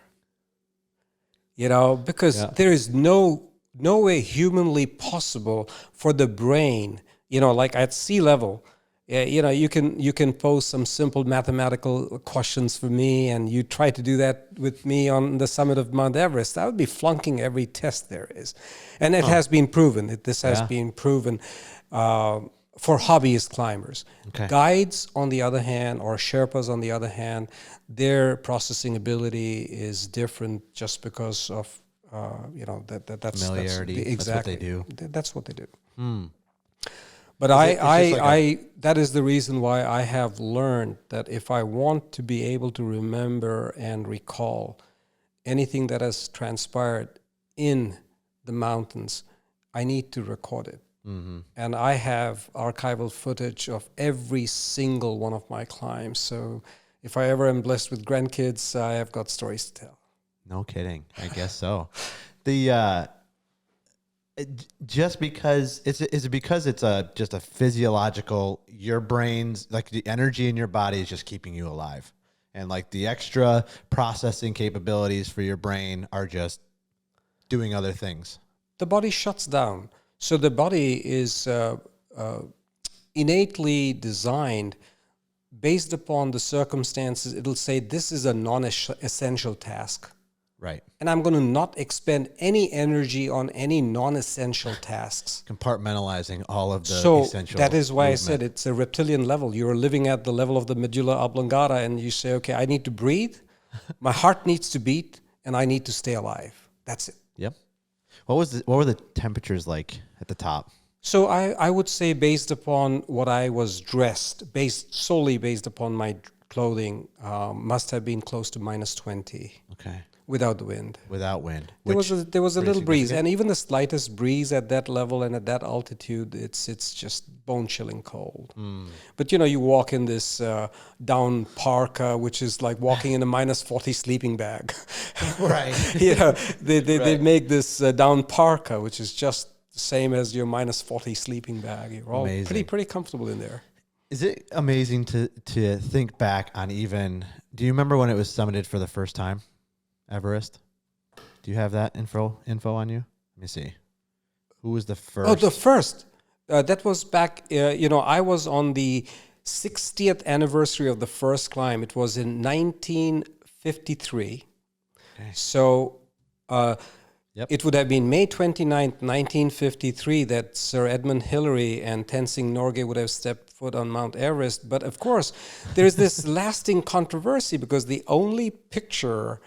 Because there is no way humanly possible for the brain, like at sea level, you can pose some simple mathematical questions for me, and you try to do that with me on the summit of Mount Everest. I would be flunking every test there is. And it has been proven. This has been proven. for hobbyist climbers. Okay. Guides, on the other hand, or Sherpas, on the other hand, their processing ability is different just because of that's Familiarity. exactly That's what they do. That's what they do. It's But just like that is the reason why I have learned that if I want to be able to remember and recall anything that has transpired in the mountains, I need to record it. And I have archival footage of every single one of my climbs. So if I ever am blessed with grandkids, I have got stories to tell. No kidding. I guess so. Just because is it because it's just a physiological, your brain's like the energy in your body is just keeping you alive, and like the extra processing capabilities for your brain are just doing other things. The body shuts down. So the body is innately designed based upon the circumstances. It'll say this is a non-essential task. Right. And I'm going to not expend any energy on any non-essential tasks. Compartmentalizing all of the essential. So that is why movement. I said it's a reptilian level. You're living at the level of the medulla oblongata, and you say, okay, I need to breathe, my heart needs to beat, and I need to stay alive. That's it. Yep. What were the temperatures like at the top? So I would say, based upon what I was dressed, solely based upon my clothing, must have been close to -20. Okay. Without the wind. Without wind. There was a little breeze, significant. and even the slightest breeze at that level and at that altitude, it's just bone-chilling cold. But you walk in this down parka, which is like walking in a -40 sleeping bag. Right. They make this down parka, which is just the same as your -40 sleeping bag. You're all Amazing. pretty comfortable in there. Is it amazing to think back on even? Do you remember when it was summited for the first time? Everest. Do you have that info on you? Let me see. Who was the first? Oh, the first. That was back. I was on the 60th anniversary of the first climb. It was in 1953. Okay. So Yep. it would have been May 29th, 1953, that Sir Edmund Hillary and Tenzing Norgay would have stepped foot on Mount Everest. But of course, there's this lasting controversy because the only picture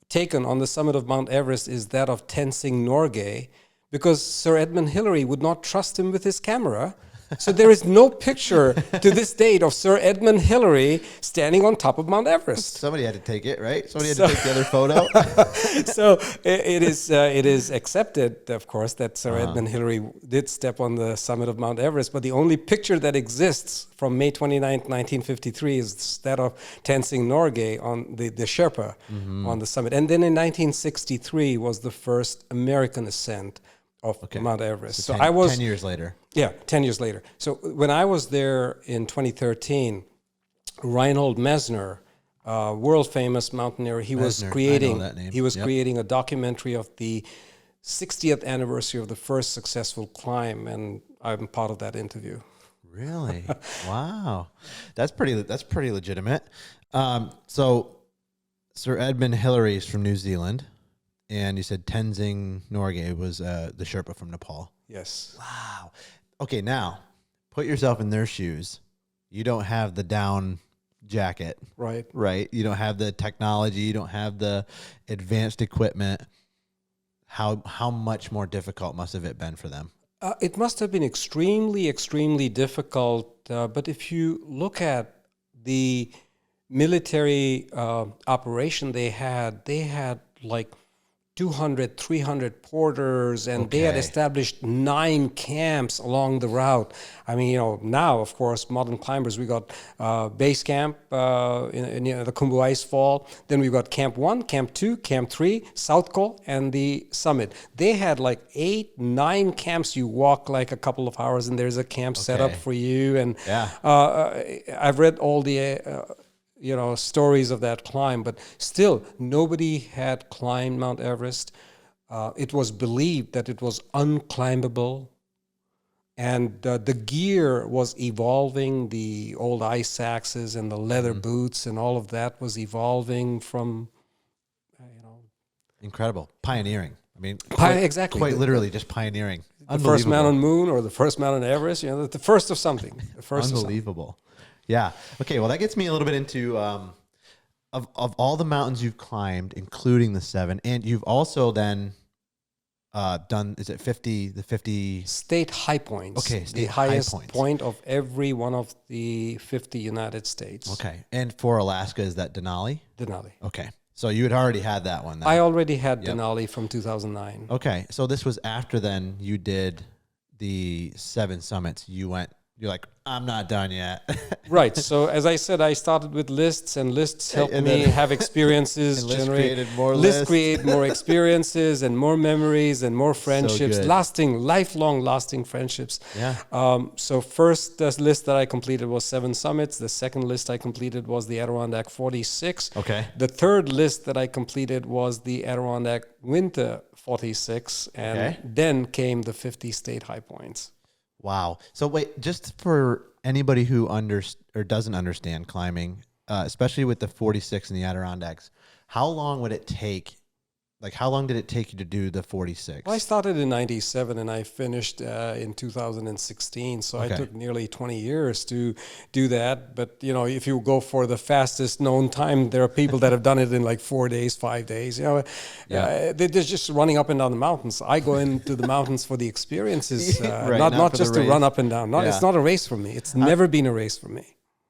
taken on the summit of Mount Everest is that of Tenzing Norgay, because Sir Edmund Hillary would not trust him with his camera. So there is no picture to this date of Sir Edmund Hillary standing on top of Mount Everest. Somebody had to take it, right? Somebody had to take the other photo. So it is accepted, of course, that Sir Edmund Hillary did step on the summit of Mount Everest, but the only picture that exists from May 29th, 1953 is that of Tenzing Norgay on the Sherpa on the summit. And then in 1963 was the first American ascent of Mount Everest. So 10 years later. Yeah, 10 years later. So when I was there in 2013, Reinhold Messner, world famous mountaineer, he was creating creating a documentary of the 60th anniversary of the first successful climb, and I'm part of that interview. Really? Wow. That's pretty legitimate. So Sir Edmund Hillary is from New Zealand, and you said Tenzing Norgay was the Sherpa from Nepal. Yes. Wow. Okay, now put yourself in their shoes. You don't have the down jacket. Right. You don't have the technology. You don't have the advanced equipment. How much more difficult must have it been for them? It must have been extremely, extremely difficult. But if you look at the military operation they had like 200, 300 porters, and they had established 9 camps along the route. I mean, now, of course, modern climbers, we got base camp in the Khumbu Ice Fall. Then we've got Camp 1, Camp 2, Camp 3, South Col, and the summit. They had like 8, 9 camps. You walk like a couple of hours, and there's a camp set up for you. And I've read all the stories of that climb, but still nobody had climbed Mount Everest. It was believed that it was unclimbable, and the gear was evolving. The old ice axes and the leather boots and all of that was evolving from, Incredible. Pioneering. I mean, exactly. Quite literally just pioneering. The first man on moon or the first man on Everest, the first of something. The first Unbelievable. Yeah. Okay, well, that gets me a little bit into of all the mountains you've climbed, including the 7, and you've also then done, is it 50 state high points. Okay, the highest point of every one of the 50 United States. Okay, and for Alaska, is that Denali? Denali. Okay, so you had already had that one then. I already had Denali from 2009. Okay, so this was after then you did the 7 summits. You're like, I'm not done yet. Right. So as I said, I started with lists, and lists helped me have experiences, create more experiences and more memories and more friendships, lifelong lasting friendships. Yeah. So first, the list that I completed was 7 summits. The second list I completed was the Adirondack 46. Okay. The third list that I completed was the Adirondack Winter 46, and then came the 50 state high points. Wow. So wait, just for anybody who doesn't understand climbing, especially with the 46 and the Adirondacks, how long would it take? Like, how long did it take you to do the 46? Well, I started in 97 and I finished in 2016. So I took nearly 20 years to do that. But, if you go for the fastest known time, there are people that have done it in like 4 days, 5 days. They're just running up and down the mountains. I go into the mountains for the experiences, not just to run up and down. It's not a race for me. It's never been a race for me.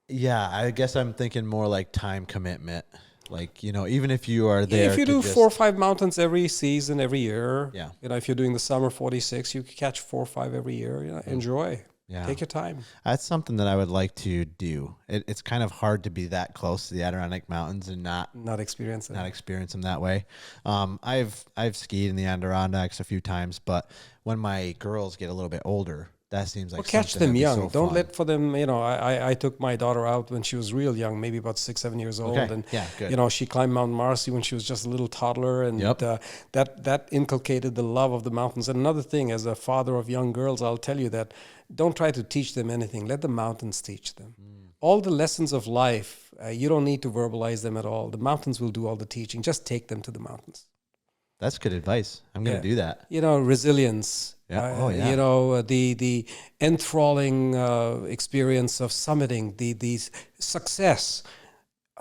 Yeah, I guess I'm thinking more like time commitment. Like, even if you are there. If you do 4 or 5 mountains every season, every year, if you're doing the summer 46, you could catch 4 or 5 every year. Enjoy. Yeah. Take your time. That's something that I would like to do. It's kind of hard to be that close to the Adirondack Mountains and not experience them that way. I've skied in the Adirondacks a few times, but when my girls get a little bit older, that seems like catch them young. So Don't let for them. I took my daughter out when she was real young, maybe about 6-7 years old, and she climbed Mount Marcy when she was just a little toddler, and that inculcated the love of the mountains. And another thing, as a father of young girls, I'll tell you that don't try to teach them anything. Let the mountains teach them. All the lessons of life, you don't need to verbalize them at all. The mountains will do all the teaching. Just take them to the mountains. That's good advice. I'm going to do that. Resilience. The enthralling experience of summiting, the success,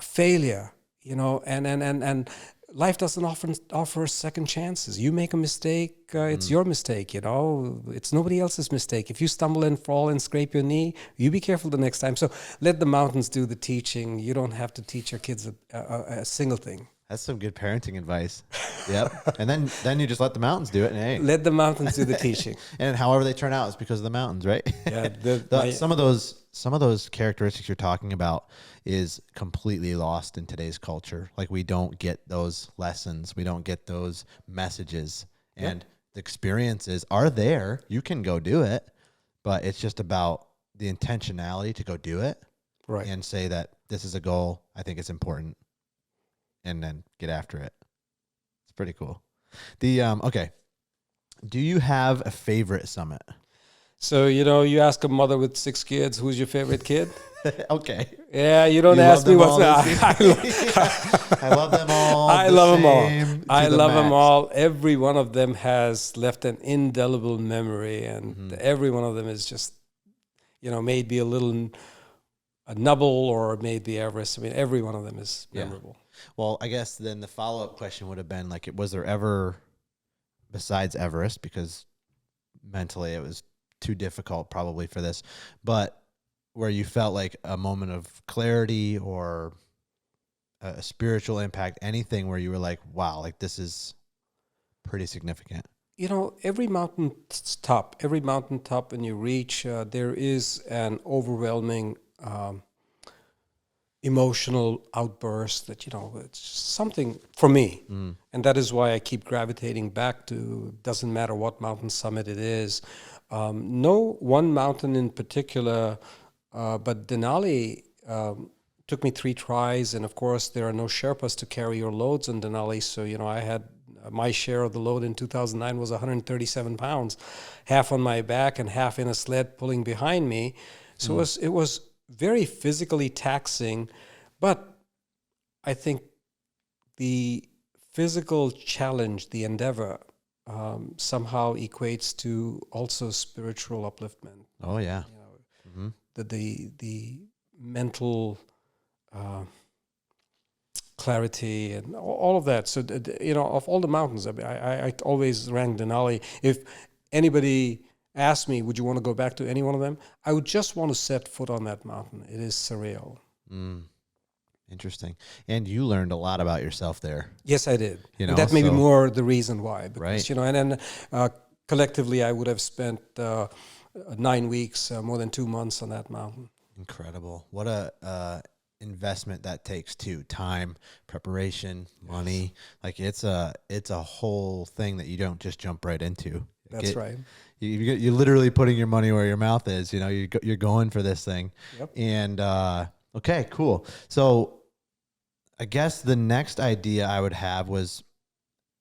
failure, and life doesn't often offer second chances. You make a mistake, it's your mistake, it's nobody else's mistake. If you stumble and fall and scrape your knee, you be careful the next time. So let the mountains do the teaching. You don't have to teach your kids a single thing. That's some good parenting advice. Yep. And then you just let the mountains do it. And let the mountains do the teaching. And however they turn out is because of the mountains, right? Yeah. Some of those characteristics you're talking about is completely lost in today's culture. Like, we don't get those lessons. We don't get those messages. And the experiences are there. You can go do it, but it's just about the intentionality to go do it. Right. And say that this is a goal. I think it's important. And then get after it. It's pretty cool. Okay. Do you have a favorite summit? So, you ask a mother with 6 kids, who's your favorite kid? Okay. Yeah, you don't ask me what's I love them all. I love them all. I love them all. Every one of them has left an indelible memory, and every one of them is just, maybe a Nubble or maybe Everest. I mean, every one of them is memorable. Well, I guess then the follow-up question would have been, like, was there ever, besides Everest, because mentally it was too difficult probably for this, but where you felt like a moment of clarity or a spiritual impact, anything where you were like, wow, like, this is pretty significant? Every mountain top when you reach, there is an overwhelming emotional outburst that, it's something for me. And that is why I keep gravitating back to, doesn't matter what mountain summit it is. No one mountain in particular, but Denali took me 3 tries. And of course, there are no Sherpas to carry your loads in Denali. So, I had my share of the load in 2009 was 137 pounds, half on my back and half in a sled pulling behind me. So it was very physically taxing, but I think the physical challenge, the endeavor, somehow equates to also spiritual upliftment. Oh yeah. You know, the mental clarity and all of that. So you know, of all the mountains, I always rank Denali. If anybody asked me, would you want to go back to any one of them? I would just want to set foot on that mountain. It is surreal. Interesting. And you learned a lot about yourself there. Yes, I did. You know, and that may be more the reason why. Because, right. you know, and then collectively I would have spent 9 weeks, more than 2 months on that mountain. Incredible. What a investment that takes too. Time, preparation, money. Like it's a whole thing that you don't just jump right into. That's right. You're literally putting your money where your mouth is. You know, you're going for this thing. Yep. And okay, cool. So I guess the next idea I would have was,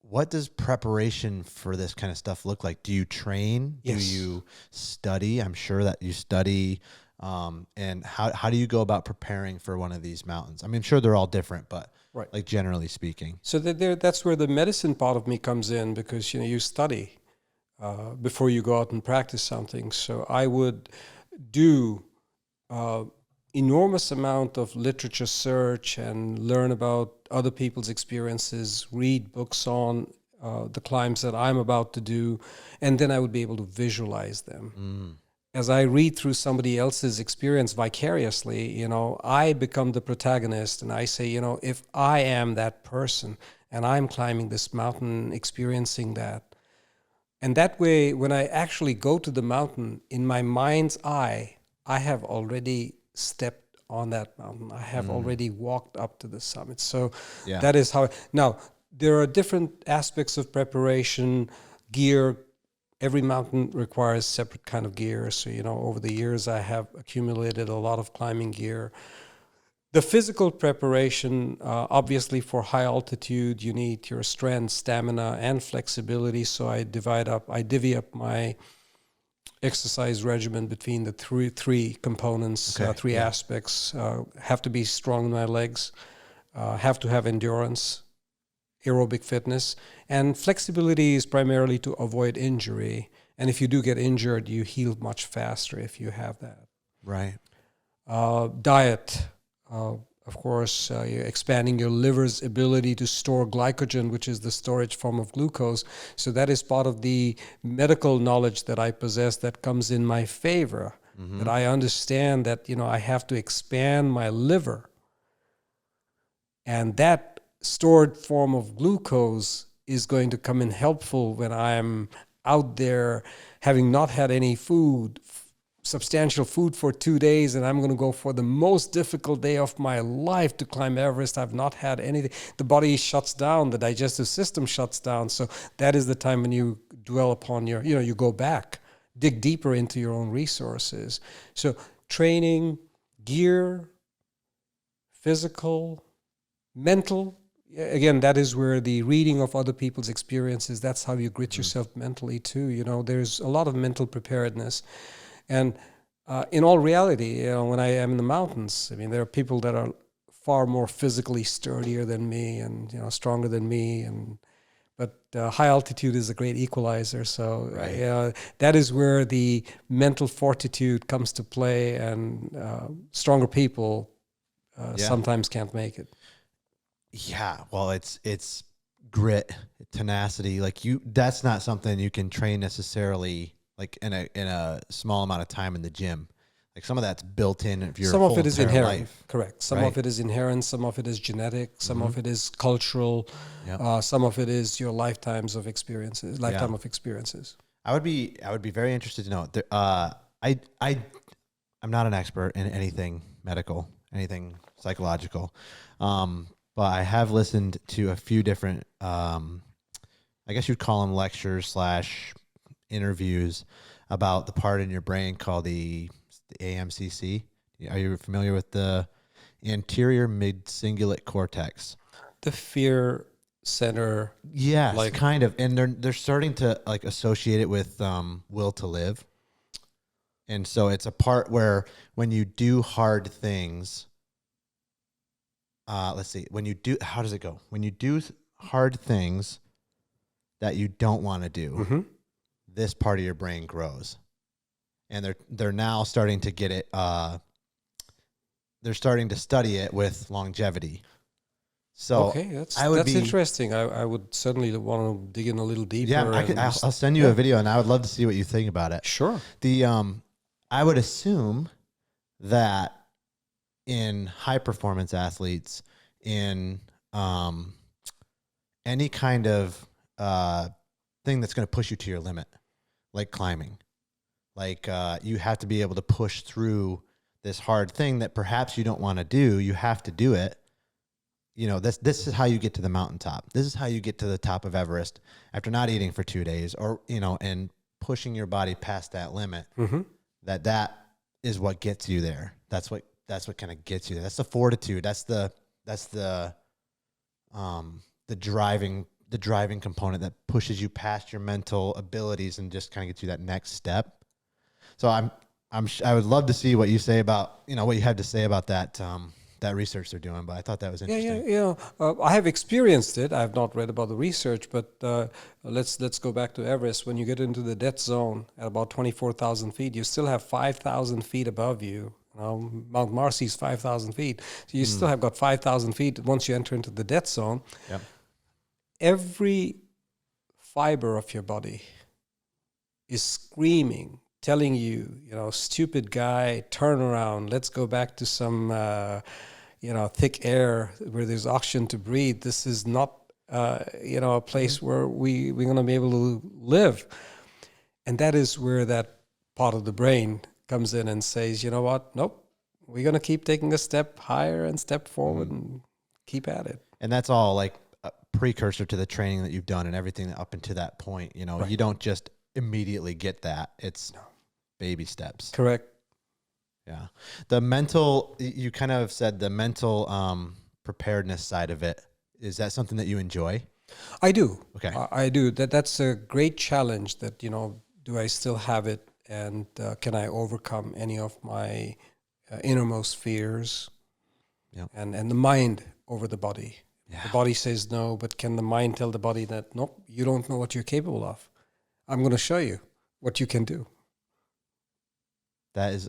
what does preparation for this kind of stuff look like? Do you train? Yes. Do you study? I'm sure that you study. And how do you go about preparing for one of these mountains? I mean, sure, they're all different, but right. like generally speaking. So that's where the medicine part of me comes in, because, you know, you study before you go out and practice something. So I would do enormous amount of literature search and learn about other people's experiences, read books on the climbs that I'm about to do, and then I would be able to visualize them. As I read through somebody else's experience vicariously, you know, I become the protagonist, and I say, you know, if I am that person and I'm climbing this mountain, experiencing that, and that way, when I actually go to the mountain, in my mind's eye, I have already stepped on that mountain. I have already walked up to the summit. So that is how. Now, there are different aspects of preparation, gear. Every mountain requires separate kind of gear. So, you know, over the years, I have accumulated a lot of climbing gear. The physical preparation, obviously for high altitude, you need your strength, stamina, and flexibility. So I divvy up my exercise regimen between the three components, three aspects. Have to be strong in my legs, have to have endurance, aerobic fitness, and flexibility is primarily to avoid injury. And if you do get injured, you heal much faster if you have that. Right. Diet. Of course, you're expanding your liver's ability to store glycogen, which is the storage form of glucose. So that is part of the medical knowledge that I possess that comes in my favor. That I understand that, you know, I have to expand my liver. And that stored form of glucose is going to come in helpful when I'm out there having not had any food, substantial food for 2 days, and I'm going to go for the most difficult day of my life to climb Everest. I've not had anything. The body shuts down, the digestive system shuts down. So that is the time when you dwell upon your, you know, you go back, dig deeper into your own resources. So training, gear, physical, mental. Again, that is where the reading of other people's experiences, that's how you grit yourself mentally too. You know, there's a lot of mental preparedness. And in all reality, you know, when I am in the mountains, I mean, there are people that are far more physically sturdier than me and, you know, stronger than me. But high altitude is a great equalizer. So that is where the mental fortitude comes to play, and stronger people sometimes can't make it. Yeah, well, it's grit, tenacity. Like that's not something you can train necessarily, like in a small amount of time in the gym. Like some of that's built in of your whole entire inherent, life. correct. Some of it is inherent. Some of it is genetic. Some of it is cultural. Some of it is your lifetime of experiences. I would be very interested to know. I'm not an expert in anything medical, anything psychological. But I have listened to a few different, I guess you'd call them lectures / interviews about the part in your brain called the AMCC. Are you familiar with the anterior mid-cingulate cortex? The fear center. Yes, kind of. And they're starting to like associate it with will to live. And so it's a part where when you do hard things, let's see. How does it go? When you do hard things, that you don't want to do, Mm-hmm. this part of your brain grows. And they're now starting to get it, they're starting to study it with longevity. So Okay, that's interesting. I would certainly want to dig in a little deeper. Yeah, I'll send you a video, and I would love to see what you think about it. Sure. I would assume that in high performance athletes, in any kind of thing that's going to push you to your limit, like climbing, like you have to be able to push through this hard thing that perhaps you don't want to do. You have to do it. You know, this is how you get to the mountaintop. This is how you get to the top of Everest after not eating for 2 days, or, you know, and pushing your body past that limit. Mm-hmm. That is what gets you there. That's what kind of gets you there. That's the fortitude. That's the driving component that pushes you past your mental abilities and just kind of gets you that next step. So I would love to see what you say about, you know, what you have to say about that research they're doing, but I thought that was interesting. Yeah. I have experienced it. I have not read about the research, but let's go back to Everest. When you get into the death zone at about 24,000 feet, you still have 5,000 feet above you. Mount Marcy is 5,000 feet. So you still have got 5,000 feet once you enter into the death zone. Yep. Every fiber of your body is screaming, telling you, stupid guy, turn around. Let's go back to some, thick air where there's oxygen to breathe. This is not, a place where we're going to be able to live. And that is where that part of the brain comes in and says, you know what? Nope. We're going to keep taking a step higher and step forward and keep at it. And that's all like a precursor to the training that you've done and everything up until that point. You know, Right. You don't just immediately get that. It's baby steps. Correct. Yeah. The mental, you kind of said the mental preparedness side of it. Is that something that you enjoy? I do. Okay. I do. That's a great challenge that, do I still have it? And can I overcome any of my innermost fears? Yep. And the mind over the body. Yeah. The body says no, but can the mind tell the body that, nope, you don't know what you're capable of. I'm going to show you what you can do. That's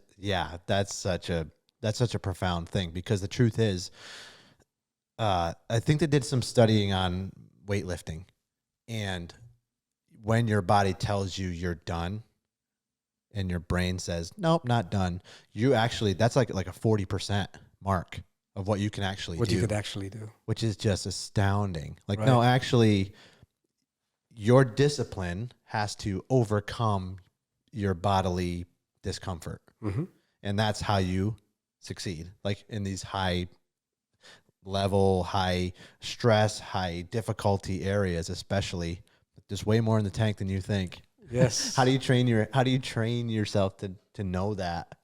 such a profound thing, because the truth is, I think they did some studying on weightlifting, and when your body tells you you're done and your brain says, nope, not done, you actually, that's like a 40% mark of what you can actually do. What you could actually do. Which is just astounding. Like, Right. No, actually, your discipline has to overcome your bodily discomfort. Mm-hmm. And that's how you succeed. Like in these high level, high stress, high difficulty areas, especially, there's way more in the tank than you think. Yes. How do you train yourself to know that?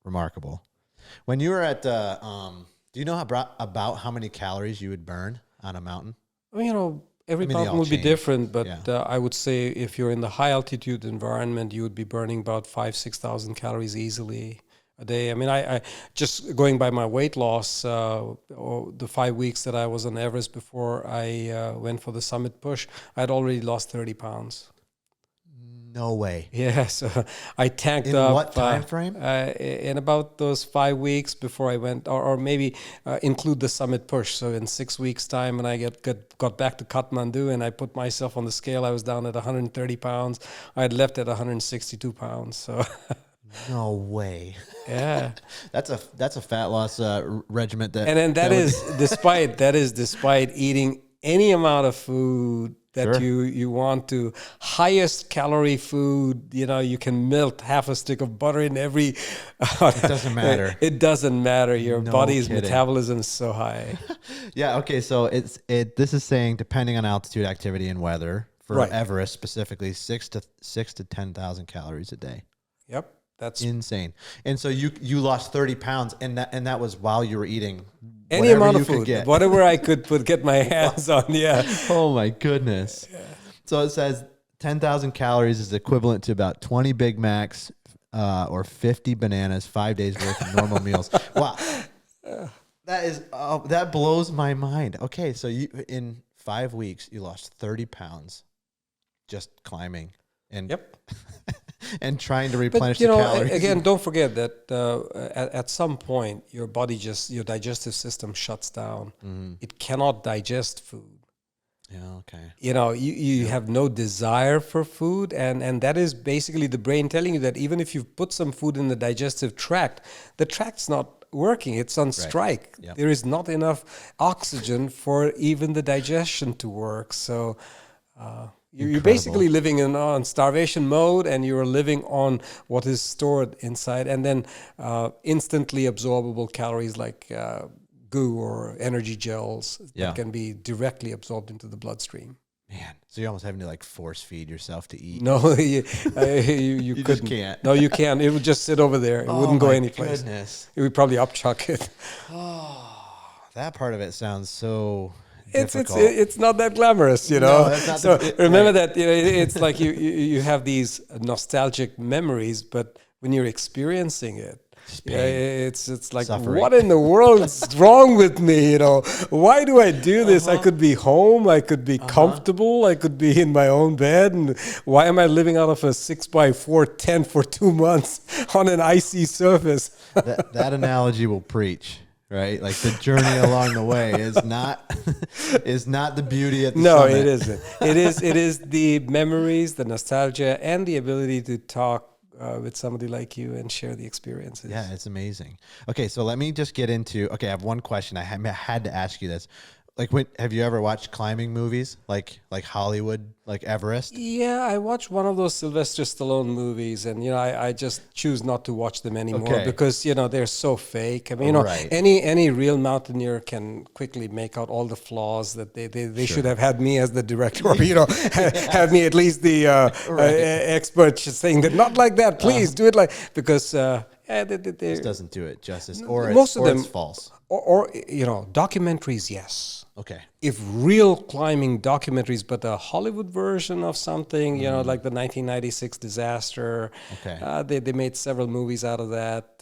Remarkable. When you were at do you know about how many calories you would burn on a mountain? Well, every they mountain all would be change. different, but Yeah. I would say if you're in the high altitude environment, you would be burning about 5,000-6,000 calories easily a day. I mean, I just going by my weight loss, or the 5 weeks that I was on Everest before I went for the summit push, I'd already lost 30 pounds. No way. Yeah, so I tanked In up. what time frame? In about those 5 weeks before I went, or maybe include the summit push. So in 6 weeks' time, when I got back to Kathmandu and I put myself on the scale, I was down at 130 pounds. I had left at 162 pounds. So No way. yeah, That's a fat loss regiment. and then that is despite eating any amount of food that Sure. you want to, highest calorie food, you can melt half a stick of butter in every. It doesn't matter. It doesn't matter. Your No body's kidding. metabolism is so high. Yeah. Okay. So this is saying, depending on altitude, activity, and weather, for Right. Everest specifically, 6 to 10,000 calories a day. Yep, that's Insane. And so you lost 30 pounds, and that was while you were eating any whatever amount you of could food, get. whatever I could get my hands on. Yeah. Oh my goodness. So it says 10,000 calories is equivalent to about 20 Big Macs or 50 bananas, 5 days worth of normal meals. Wow. That blows my mind. Okay, so you in 5 weeks you lost 30 pounds just climbing and Yep. and trying to replenish But, the calories. again, don't forget that at some point, your digestive system shuts down. It cannot digest food. Yeah, okay. You have no desire for food, and that is basically the brain telling you that even if you put some food in the digestive tract, the tract's not working. It's on strike. Yep. There is not enough oxygen for even the digestion to work. So you're basically living on starvation mode, and you're living on what is stored inside, and then instantly absorbable calories like goo or energy gels that can be directly absorbed into the bloodstream. Man, so you're almost having to like force feed yourself to eat. No, you couldn't. Just can't. No, you can't. It would just sit over there. It wouldn't go anyplace. Goodness. It would probably upchuck it. That part of it sounds so It's difficult. not that glamorous, No, that's not So remember right. that it's like you have these nostalgic memories, but when you're experiencing it, it's like, Suffering. what in the world is wrong with me? Why do I do this? I could be home, I could be comfortable, I could be in my own bed, and why am I living out of a 6x4 tent for 2 months on an icy surface? that analogy will preach, right? Like the journey along the way is not the beauty at the summit. It isn't. It is the memories, the nostalgia, and the ability to talk with somebody like you and share the experiences. Yeah, it's amazing. Okay, so let me just get into. Okay, I have one question. I had to ask you this. Like, have you ever watched climbing movies, like Hollywood, like Everest? Yeah, I watched one of those Sylvester Stallone movies, and I just choose not to watch them anymore because they're so fake. I mean, any real mountaineer can quickly make out all the flaws that they should have had me as the director, or have me at least the expert saying that not like that. Please do it because This doesn't do it justice, or most of them it's false. Or documentaries, yes. Okay. If real climbing documentaries, but a Hollywood version of something, like the 1996 disaster. Okay. They made several movies out of that.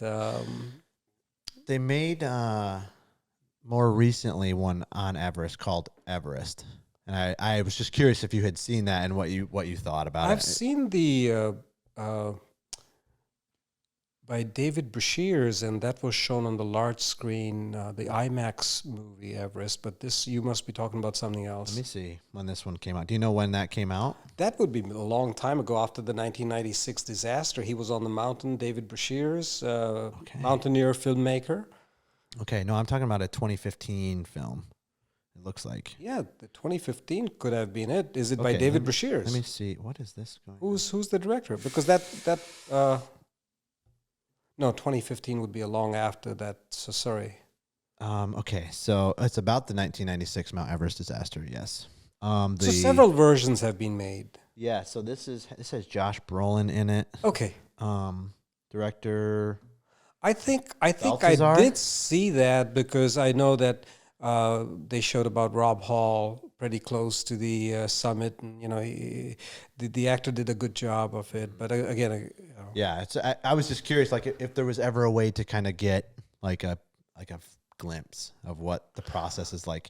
They made more recently one on Everest called Everest, and I was just curious if you had seen that and what you thought about it. I've seen the by David Brashears, and that was shown on the large screen, the IMAX movie Everest. But you must be talking about something else. Let me see when this one came out. Do you know when that came out? That would be a long time ago, after the 1996 disaster. He was on the mountain, David Brashears, mountaineer filmmaker. Okay, no, I'm talking about a 2015 film. It looks like. Yeah, the 2015 could have been it. Is it by David Brashears? Let me see. What is this going? Who's the director? Because no, 2015 would be a long after that. So sorry. Okay, so it's about the 1996 Mount Everest disaster. Yes. So several versions have been made. Yeah. So this has Josh Brolin in it. Okay. Director. I think Balthazar? I did see that because I know that they showed about Rob Hall pretty close to the summit, and the actor did a good job of it. But again, yeah, I was just curious, like if there was ever a way to kind of get like a glimpse of what the process is like.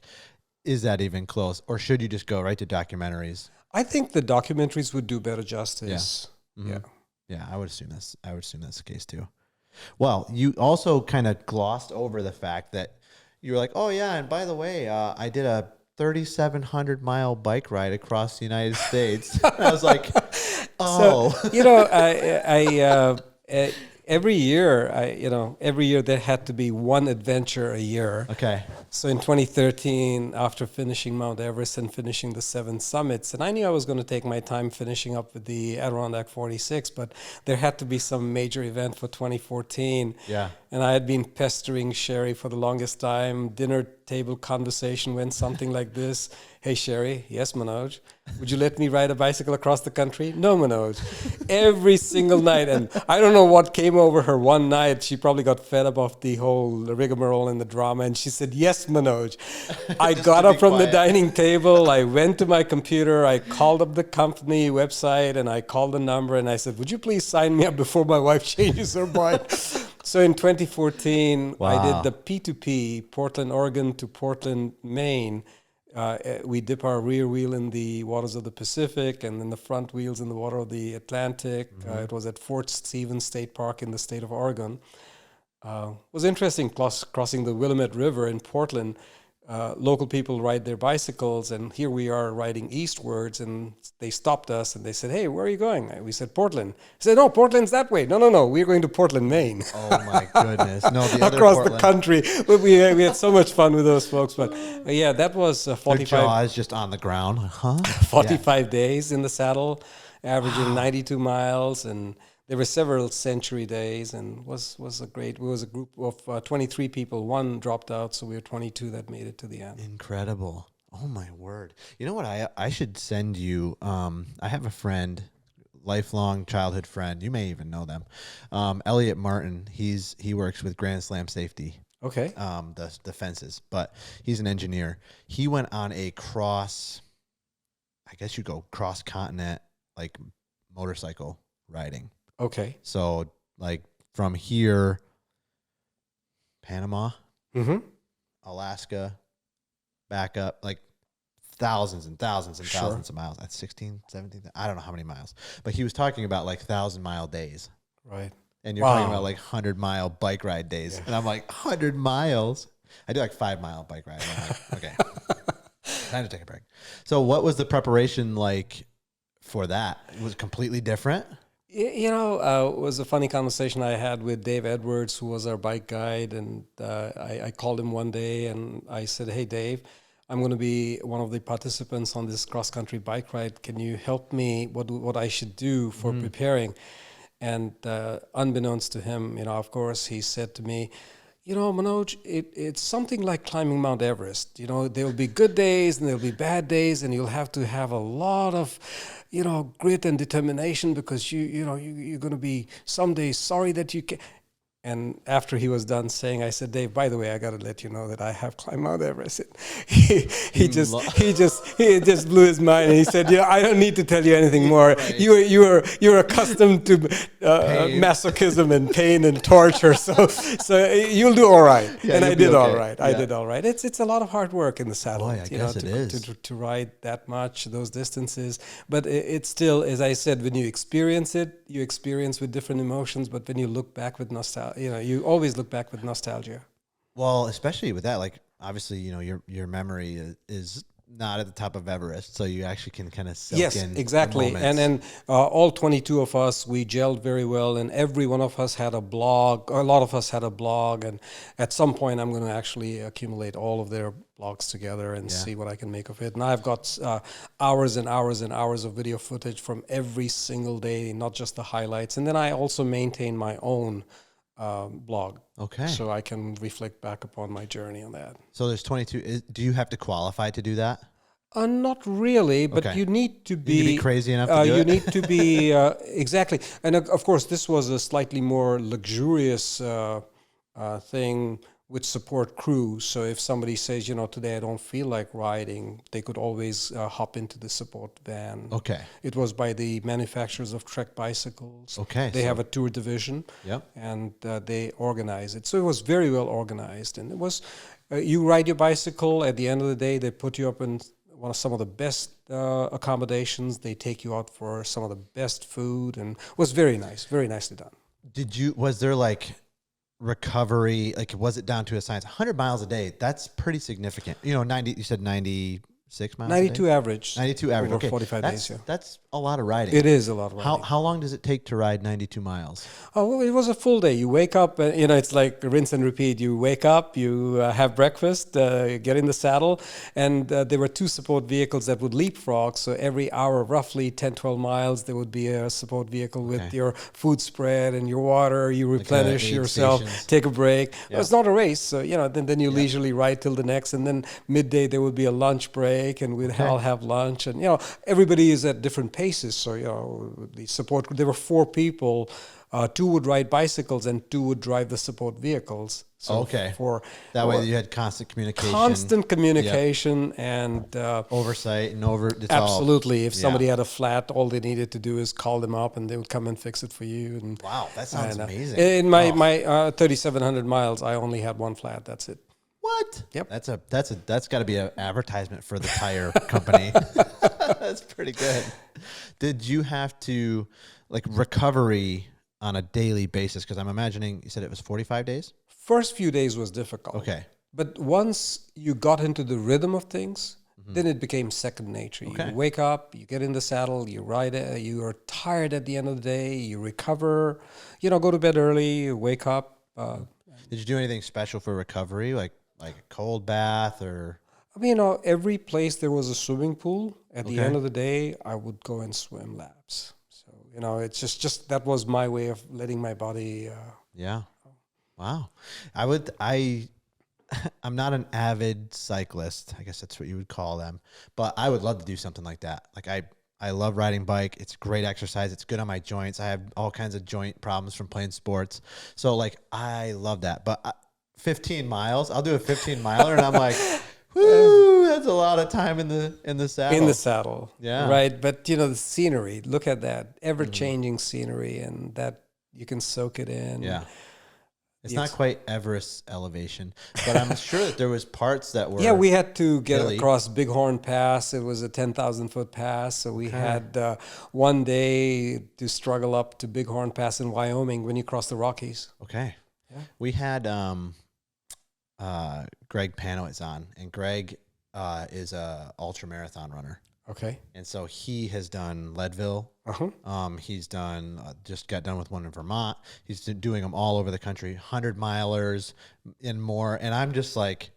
Is that even close, or should you just go right to documentaries? I think the documentaries would do better justice. Yeah. Mm-hmm. Yeah, I would assume that's the case too. Well, you also kind of glossed over the fact that you were like, oh yeah, and by the way, I did a 3,700 mile bike ride across the United States. And I was like, oh. So, every year there had to be one adventure a year. Okay. So in 2013, after finishing Mount Everest and finishing the 7 summits, and I knew I was going to take my time finishing up with the Adirondack 46, but there had to be some major event for 2014. Yeah. And I had been pestering Sherry for the longest time. Dinner table conversation went something like this. Hey, Sherry. Yes, Manoj. Would you let me ride a bicycle across the country? No, Manoj. Every single night. And I don't know what came over her one night. She probably got fed up of the whole rigmarole and the drama. And she said, yes, Manoj. I got up from the dining table. I went to my computer. I called up the company website and I called the number. And I said, would you please sign me up before my wife changes her mind? So in 2014, I did the P2P, Portland, Oregon to Portland, Maine, We dip our rear wheel in the waters of the Pacific, and then the front wheels in the water of the Atlantic. It was at Fort Stevens State Park in the state of Oregon. It was interesting crossing the Willamette River in Portland. Local people ride their bicycles, and here we are riding eastwards, and they stopped us and they said, "Hey, where are you going?" And we said, "Portland." They said, "No, Portland's that way." No, we're going to Portland, Maine. Oh my goodness! No, the other across Portland. the country. But we had so much fun with those folks. But yeah, that was Their 45, jaws just on the ground, huh? 45 days in the saddle, averaging 92 miles, and there were several century days, and was a group of 23 people. One dropped out, so we were 22 that made it to the end. Incredible! Oh my word! You know what? I should send you. I have a friend, lifelong childhood friend. You may even know them. Elliot Martin. He works with Grand Slam Safety. Okay. The fences, but he's an engineer. He went on a cross continent like motorcycle riding. Okay. So like from here, Panama, Alaska, back up like thousands and thousands and thousands of miles. That's 16, 17, I don't know how many miles. But he was talking about like 1,000-mile days. Right. And you're talking about like 100-mile bike ride days. Yeah. And I'm like, 100 miles? I do like 5-mile bike ride. I'm like, okay, time to take a break. So what was the preparation like for that? Was it completely different? You know, it was a funny conversation I had with Dave Edwards, who was our bike guide. And I called him one day and I said, "Hey, Dave, I'm going to be one of the participants on this cross-country bike ride. Can you help me what I should do for preparing?" And unbeknownst to him, you know, of course, he said to me, "You know, Manoj, it's something like climbing Mount Everest. You know, there will be good days and there will be bad days, and you'll have to have a lot of, you know, grit and determination because you're going to be some days sorry that you can." And after he was done saying, I said, "Dave, by the way, I got to let you know that I have climbed Mount Everest." He just blew his mind, and he said, "Yeah, I don't need to tell you anything more. Right. You're accustomed to masochism and pain and torture, so you'll do all right." Yeah, and I did all right. I did all right. It's a lot of hard work in the saddle. Boy, I guess it is to ride that much, those distances. But it's still, as I said, when you experience it, you experience with different emotions. But when you look back with nostalgia, you know, you always look back with nostalgia. Well, especially with that, like obviously, you know, your memory is not at the top of Everest, so you actually can kind of soak in. Yes, exactly. And then all 22 of us, we gelled very well, and every one of us had a blog. A lot of us had a blog, and at some point, I'm going to actually accumulate all of their blogs together and see what I can make of it. And I've got hours and hours and hours of video footage from every single day, not just the highlights. And then I also maintain my own blog. Okay. So I can reflect back upon my journey on that. So there's 22. Do you have to qualify to do that? Not really, but you need to be crazy enough to do it. You need to be, exactly. And of course, this was a slightly more luxurious thing with support crew. So if somebody says, you know, today I don't feel like riding, they could always hop into the support van. Okay. It was by the manufacturers of Trek bicycles. Okay. They have a tour division. Yep. And they organize it. So it was very well organized. And it was, you ride your bicycle. At the end of the day, they put you up in some of the best accommodations. They take you out for some of the best food, and it was very nice, very nicely done. Was there like recovery, like was it down to a science? 100 miles a day, that's pretty significant. You know, 90, you said 96 miles 92 average. 92 average. Over okay. 45 days, yeah. That's a lot of riding. It is a lot of riding. How long does it take to ride 92 miles? Oh, well, it was a full day. You wake up, you know, it's like rinse and repeat. You wake up, you have breakfast, get in the saddle, and there were 2 support vehicles that would leapfrog. So every hour, roughly 10, 12 miles, there would be a support vehicle with your food spread and your water. You replenish yourself, take a break. Yeah. It's not a race. So, you know, then you leisurely ride till the next. And then midday, there would be a lunch break, and we'd all have lunch. And, you know, everybody is at different paces. So, you know, the support, there were 4 people. 2 would ride bicycles and 2 would drive the support vehicles. So that way you had constant communication and oversight and absolutely. If somebody had a flat, all they needed to do is call them up and they would come and fix it for you. And wow, that sounds amazing. In my 3,700 miles, I only had 1 flat. That's it. What? What? Yep. That's got to be an advertisement for the tire company. That's pretty good. Did you have to like recovery on a daily basis? Because I'm imagining you said it was 45 days. First few days was difficult. Okay. But once you got into the rhythm of things, then it became second nature. Okay. You wake up, you get in the saddle, you ride it, you are tired at the end of the day, you recover, go to bed early, you wake up. Did you do anything special for recovery, like a cold bath or? I mean, every place there was a swimming pool, at the Okay. end of the day, I would go and swim laps. So, it's just that was my way of letting my body. Yeah. Wow. I'm not an avid cyclist. I guess that's what you would call them. But I would love to do something like that. Like I love riding bike. It's great exercise. It's good on my joints. I have all kinds of joint problems from playing sports. So like I love that. But 15 miles, I'll do a 15 miler and I'm like, whoo, that's a lot of time in the saddle. In the saddle. Yeah. Right. But, the scenery, look at that. Ever-changing scenery, and that you can soak it in. Yeah. It's not quite Everest elevation, but I'm sure that there was parts that were. Yeah, we had to get hilly. across Bighorn Pass. It was a 10,000-foot pass. So we had one day to struggle up to Bighorn Pass in Wyoming when you cross the Rockies. Okay. Yeah. We had Greg Panowitz on, and Greg is a ultra marathon runner. Okay. And so he has done Leadville. He's done, just got done with one in Vermont. He's doing them all over the country, 100 milers and more. And I'm just like,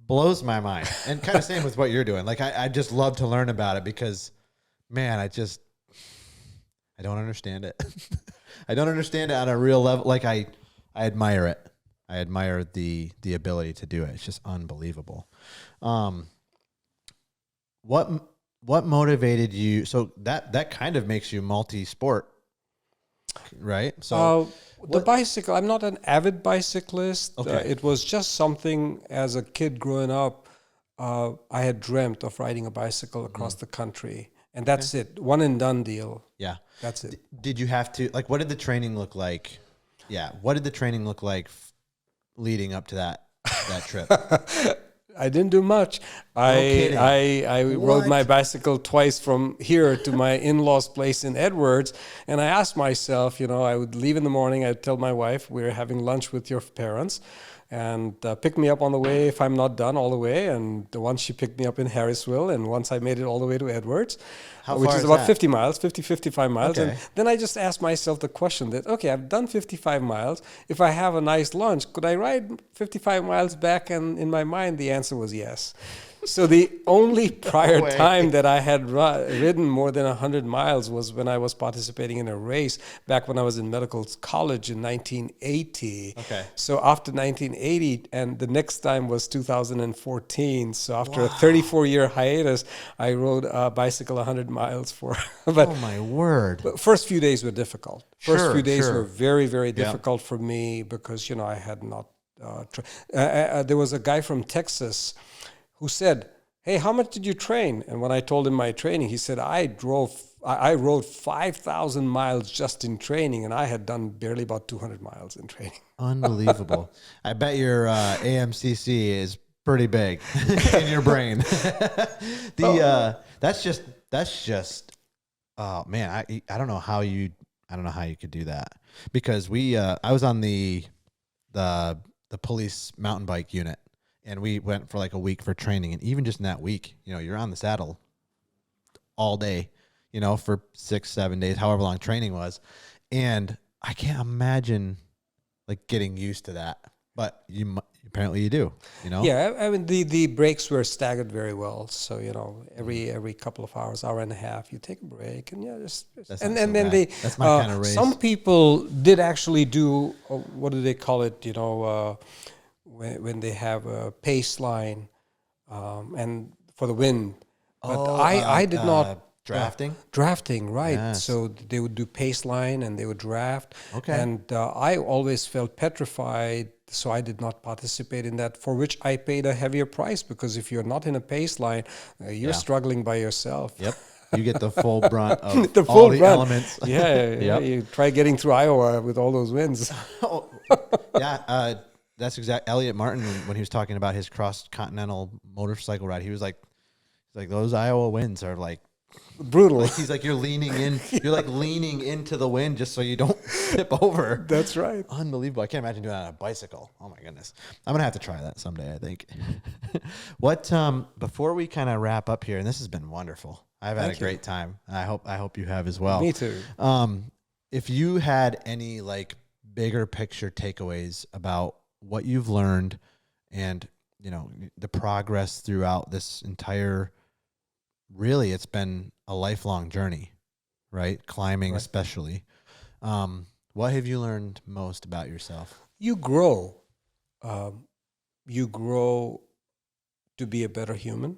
blows my mind. And kind of same with what you're doing. Like, I just love to learn about it because, man, I don't understand it. I don't understand it on a real level. Like, I admire it. I admire the ability to do it. It's just unbelievable. What motivated you? So that kind of makes you multi-sport, right? So the bicycle, I'm not an avid bicyclist. Okay. It was just something as a kid growing up, I had dreamt of riding a bicycle across the country. And that's it. One and done deal. Yeah. That's it. Did you have to, like, what did the training look like? Yeah. What did the training look like leading up to that trip? I didn't do much. I rode my bicycle twice from here to my in-laws' place in Edwards, and I asked myself, I would leave in the morning. I'd tell my wife, we're having lunch with your parents, and pick me up on the way if I'm not done all the way. And once she picked me up in Harrisville, and once I made it all the way to Edwards, which is about 50 miles, 55 miles. Okay. And then I just asked myself the question that, okay, I've done 55 miles. If I have a nice lunch, could I ride 55 miles back? And in my mind, the answer was yes. So the only prior time that I had ridden more than 100 miles was when I was participating in a race back when I was in medical college in 1980. Okay. So after 1980, and the next time was 2014. So after a 34-year hiatus, I rode a bicycle 100 miles for. But oh my word! But first few days were difficult. First few days sure. were very, very difficult for me because I had not. There was a guy from Texas who said, "Hey, how much did you train?" And when I told him my training, he said, I rode 5,000 miles just in training, and I had done barely about 200 miles in training. Unbelievable. I bet your AMCC is pretty big in your brain. That's just oh man, I don't know how you could do that, because I was on the police mountain bike unit. And we went for like a week for training. And even just in that week, you're on the saddle all day, for 6-7 days, however long training was. And I can't imagine like getting used to that. But apparently you do, Yeah, I mean, the breaks were staggered very well. So, every couple of hours, hour and a half, you take a break. And that's my kind of race. Some people did actually do, what do they call it, when they have a pace line and for the wind. But I did not. Drafting? Drafting, right. Yes. So they would do pace line and they would draft. Okay. And I always felt petrified, so I did not participate in that, for which I paid a heavier price, because if you're not in a pace line, you're struggling by yourself. Yep. You get the full brunt of the full all the brunt. elements. Yeah, you try getting through Iowa with all those winds. Yeah. That's exact. Elliot Martin, when he was talking about his cross-continental motorcycle ride, he was like, those Iowa winds are like brutal. Like he's like, you're leaning in, you're like leaning into the wind just so you don't tip over. That's right. Unbelievable. I can't imagine doing that on a bicycle. Oh my goodness. I'm going to have to try that someday, I think. What, before we kind of wrap up here, and this has been wonderful. I've had a great time. I hope you have as well. Me too. If you had any like bigger picture takeaways about what you've learned and, you know, the progress throughout this entire, really, it's been a lifelong journey, right? Climbing, right. especially. What have you learned most about yourself? You grow. You grow to be a better human.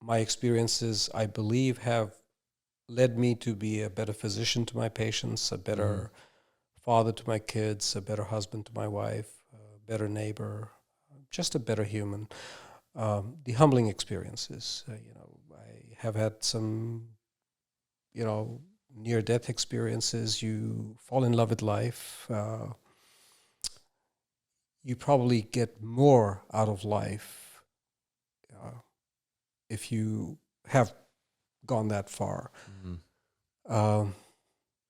My experiences, I believe, have led me to be a better physician to my patients, a better father to my kids, a better husband to my wife, a better neighbor, just a better human. The humbling experiences, I have had some, near-death experiences. You fall in love with life. You probably get more out of life if you have gone that far.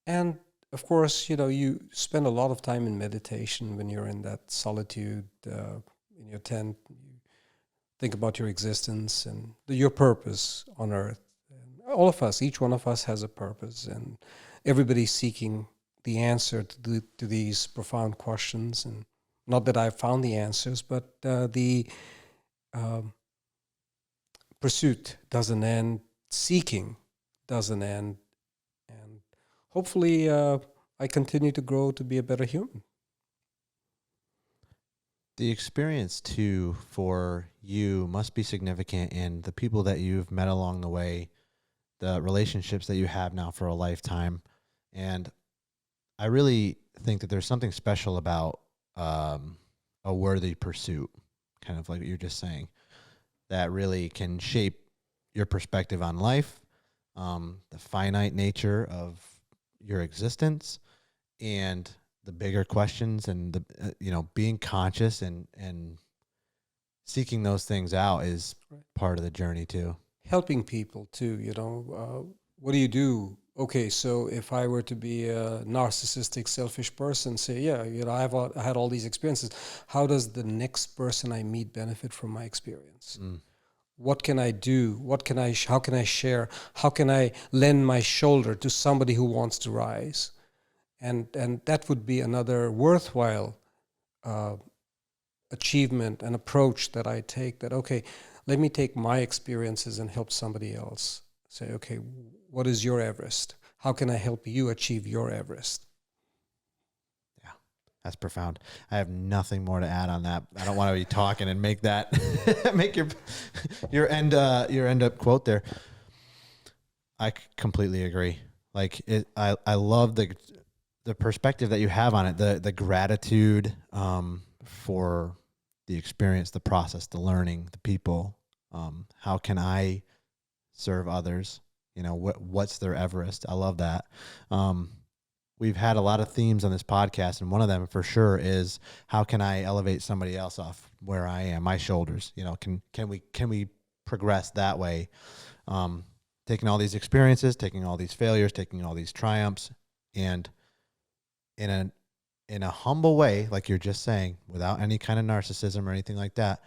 And of course, you spend a lot of time in meditation when you're in that solitude in your tent. You think about your existence and your purpose on earth. And all of us, each one of us has a purpose, and everybody's seeking the answer to these profound questions. And not that I've found the answers, but the pursuit doesn't end, seeking doesn't end, and hopefully I continue to grow to be a better human. The experience, too, for you must be significant, and the people that you've met along the way, the relationships that you have now for a lifetime. And I really think that there's something special about a worthy pursuit, kind of like what you're just saying, that really can shape your perspective on life, the finite nature of your existence, and the bigger questions, and the being conscious and seeking those things out is part of the journey too. Helping people too, what do you do? Okay, so if I were to be a narcissistic, selfish person, say, I had all these experiences. How does the next person I meet benefit from my experience? What can I do? How can I share? How can I lend my shoulder to somebody who wants to rise? And that would be another worthwhile achievement and approach that I take, that, okay, let me take my experiences and help somebody else. Say, okay, what is your Everest? How can I help you achieve your Everest? Yeah, that's profound. I have nothing more to add on that. I don't want to be talking and make that make your end up quote there. I completely agree. Like I love the perspective that you have on it, the gratitude for the experience, the process, the learning, the people. How can I serve others? What's their Everest? I love that. We've had a lot of themes on this podcast, and one of them for sure is, how can I elevate somebody else off where I am, my shoulders? Can we progress that way? Taking all these experiences, taking all these failures, taking all these triumphs, and in a humble way, like you're just saying, without any kind of narcissism or anything like that,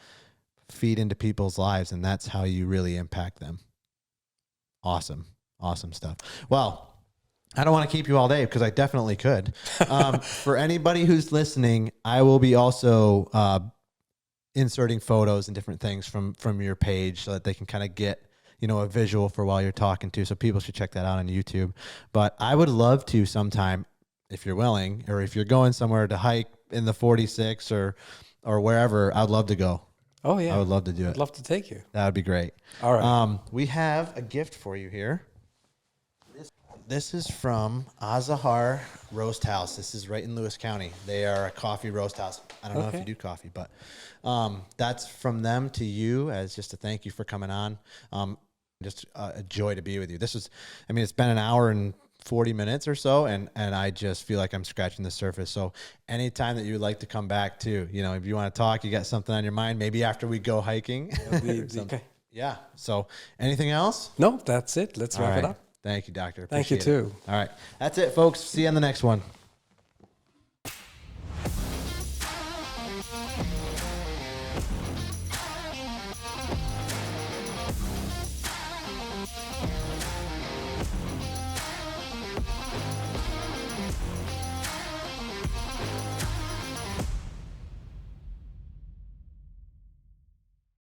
feed into people's lives, and that's how you really impact them. Awesome stuff. Well, I don't want to keep you all day, because I definitely could. For anybody who's listening, I will be also inserting photos and different things from your page, so that they can kind of get a visual for while you're talking to. So people should check that out on YouTube. But I would love to sometime, if you're willing, or if you're going somewhere to hike in the 46 or wherever, I'd love to go. Oh, yeah. I would love to do it. I'd love to take you. That would be great. All right. We have a gift for you here. This is from Azahar Roast House. This is right in Lewis County. They are a coffee roast house. I don't know if you do coffee, but that's from them to you as just a thank you for coming on. Just a joy to be with you. It's been an hour and 40 minutes or so, and I just feel like I'm scratching the surface. So anytime that you would like to come back too, you know, if you want to talk, you got something on your mind, maybe after we go hiking. Okay. Yeah. So anything else? No, that's it. Let's wrap it up. Thank you, Doctor. Thank you Appreciate too. it. All right. That's it, folks. See you on the next one.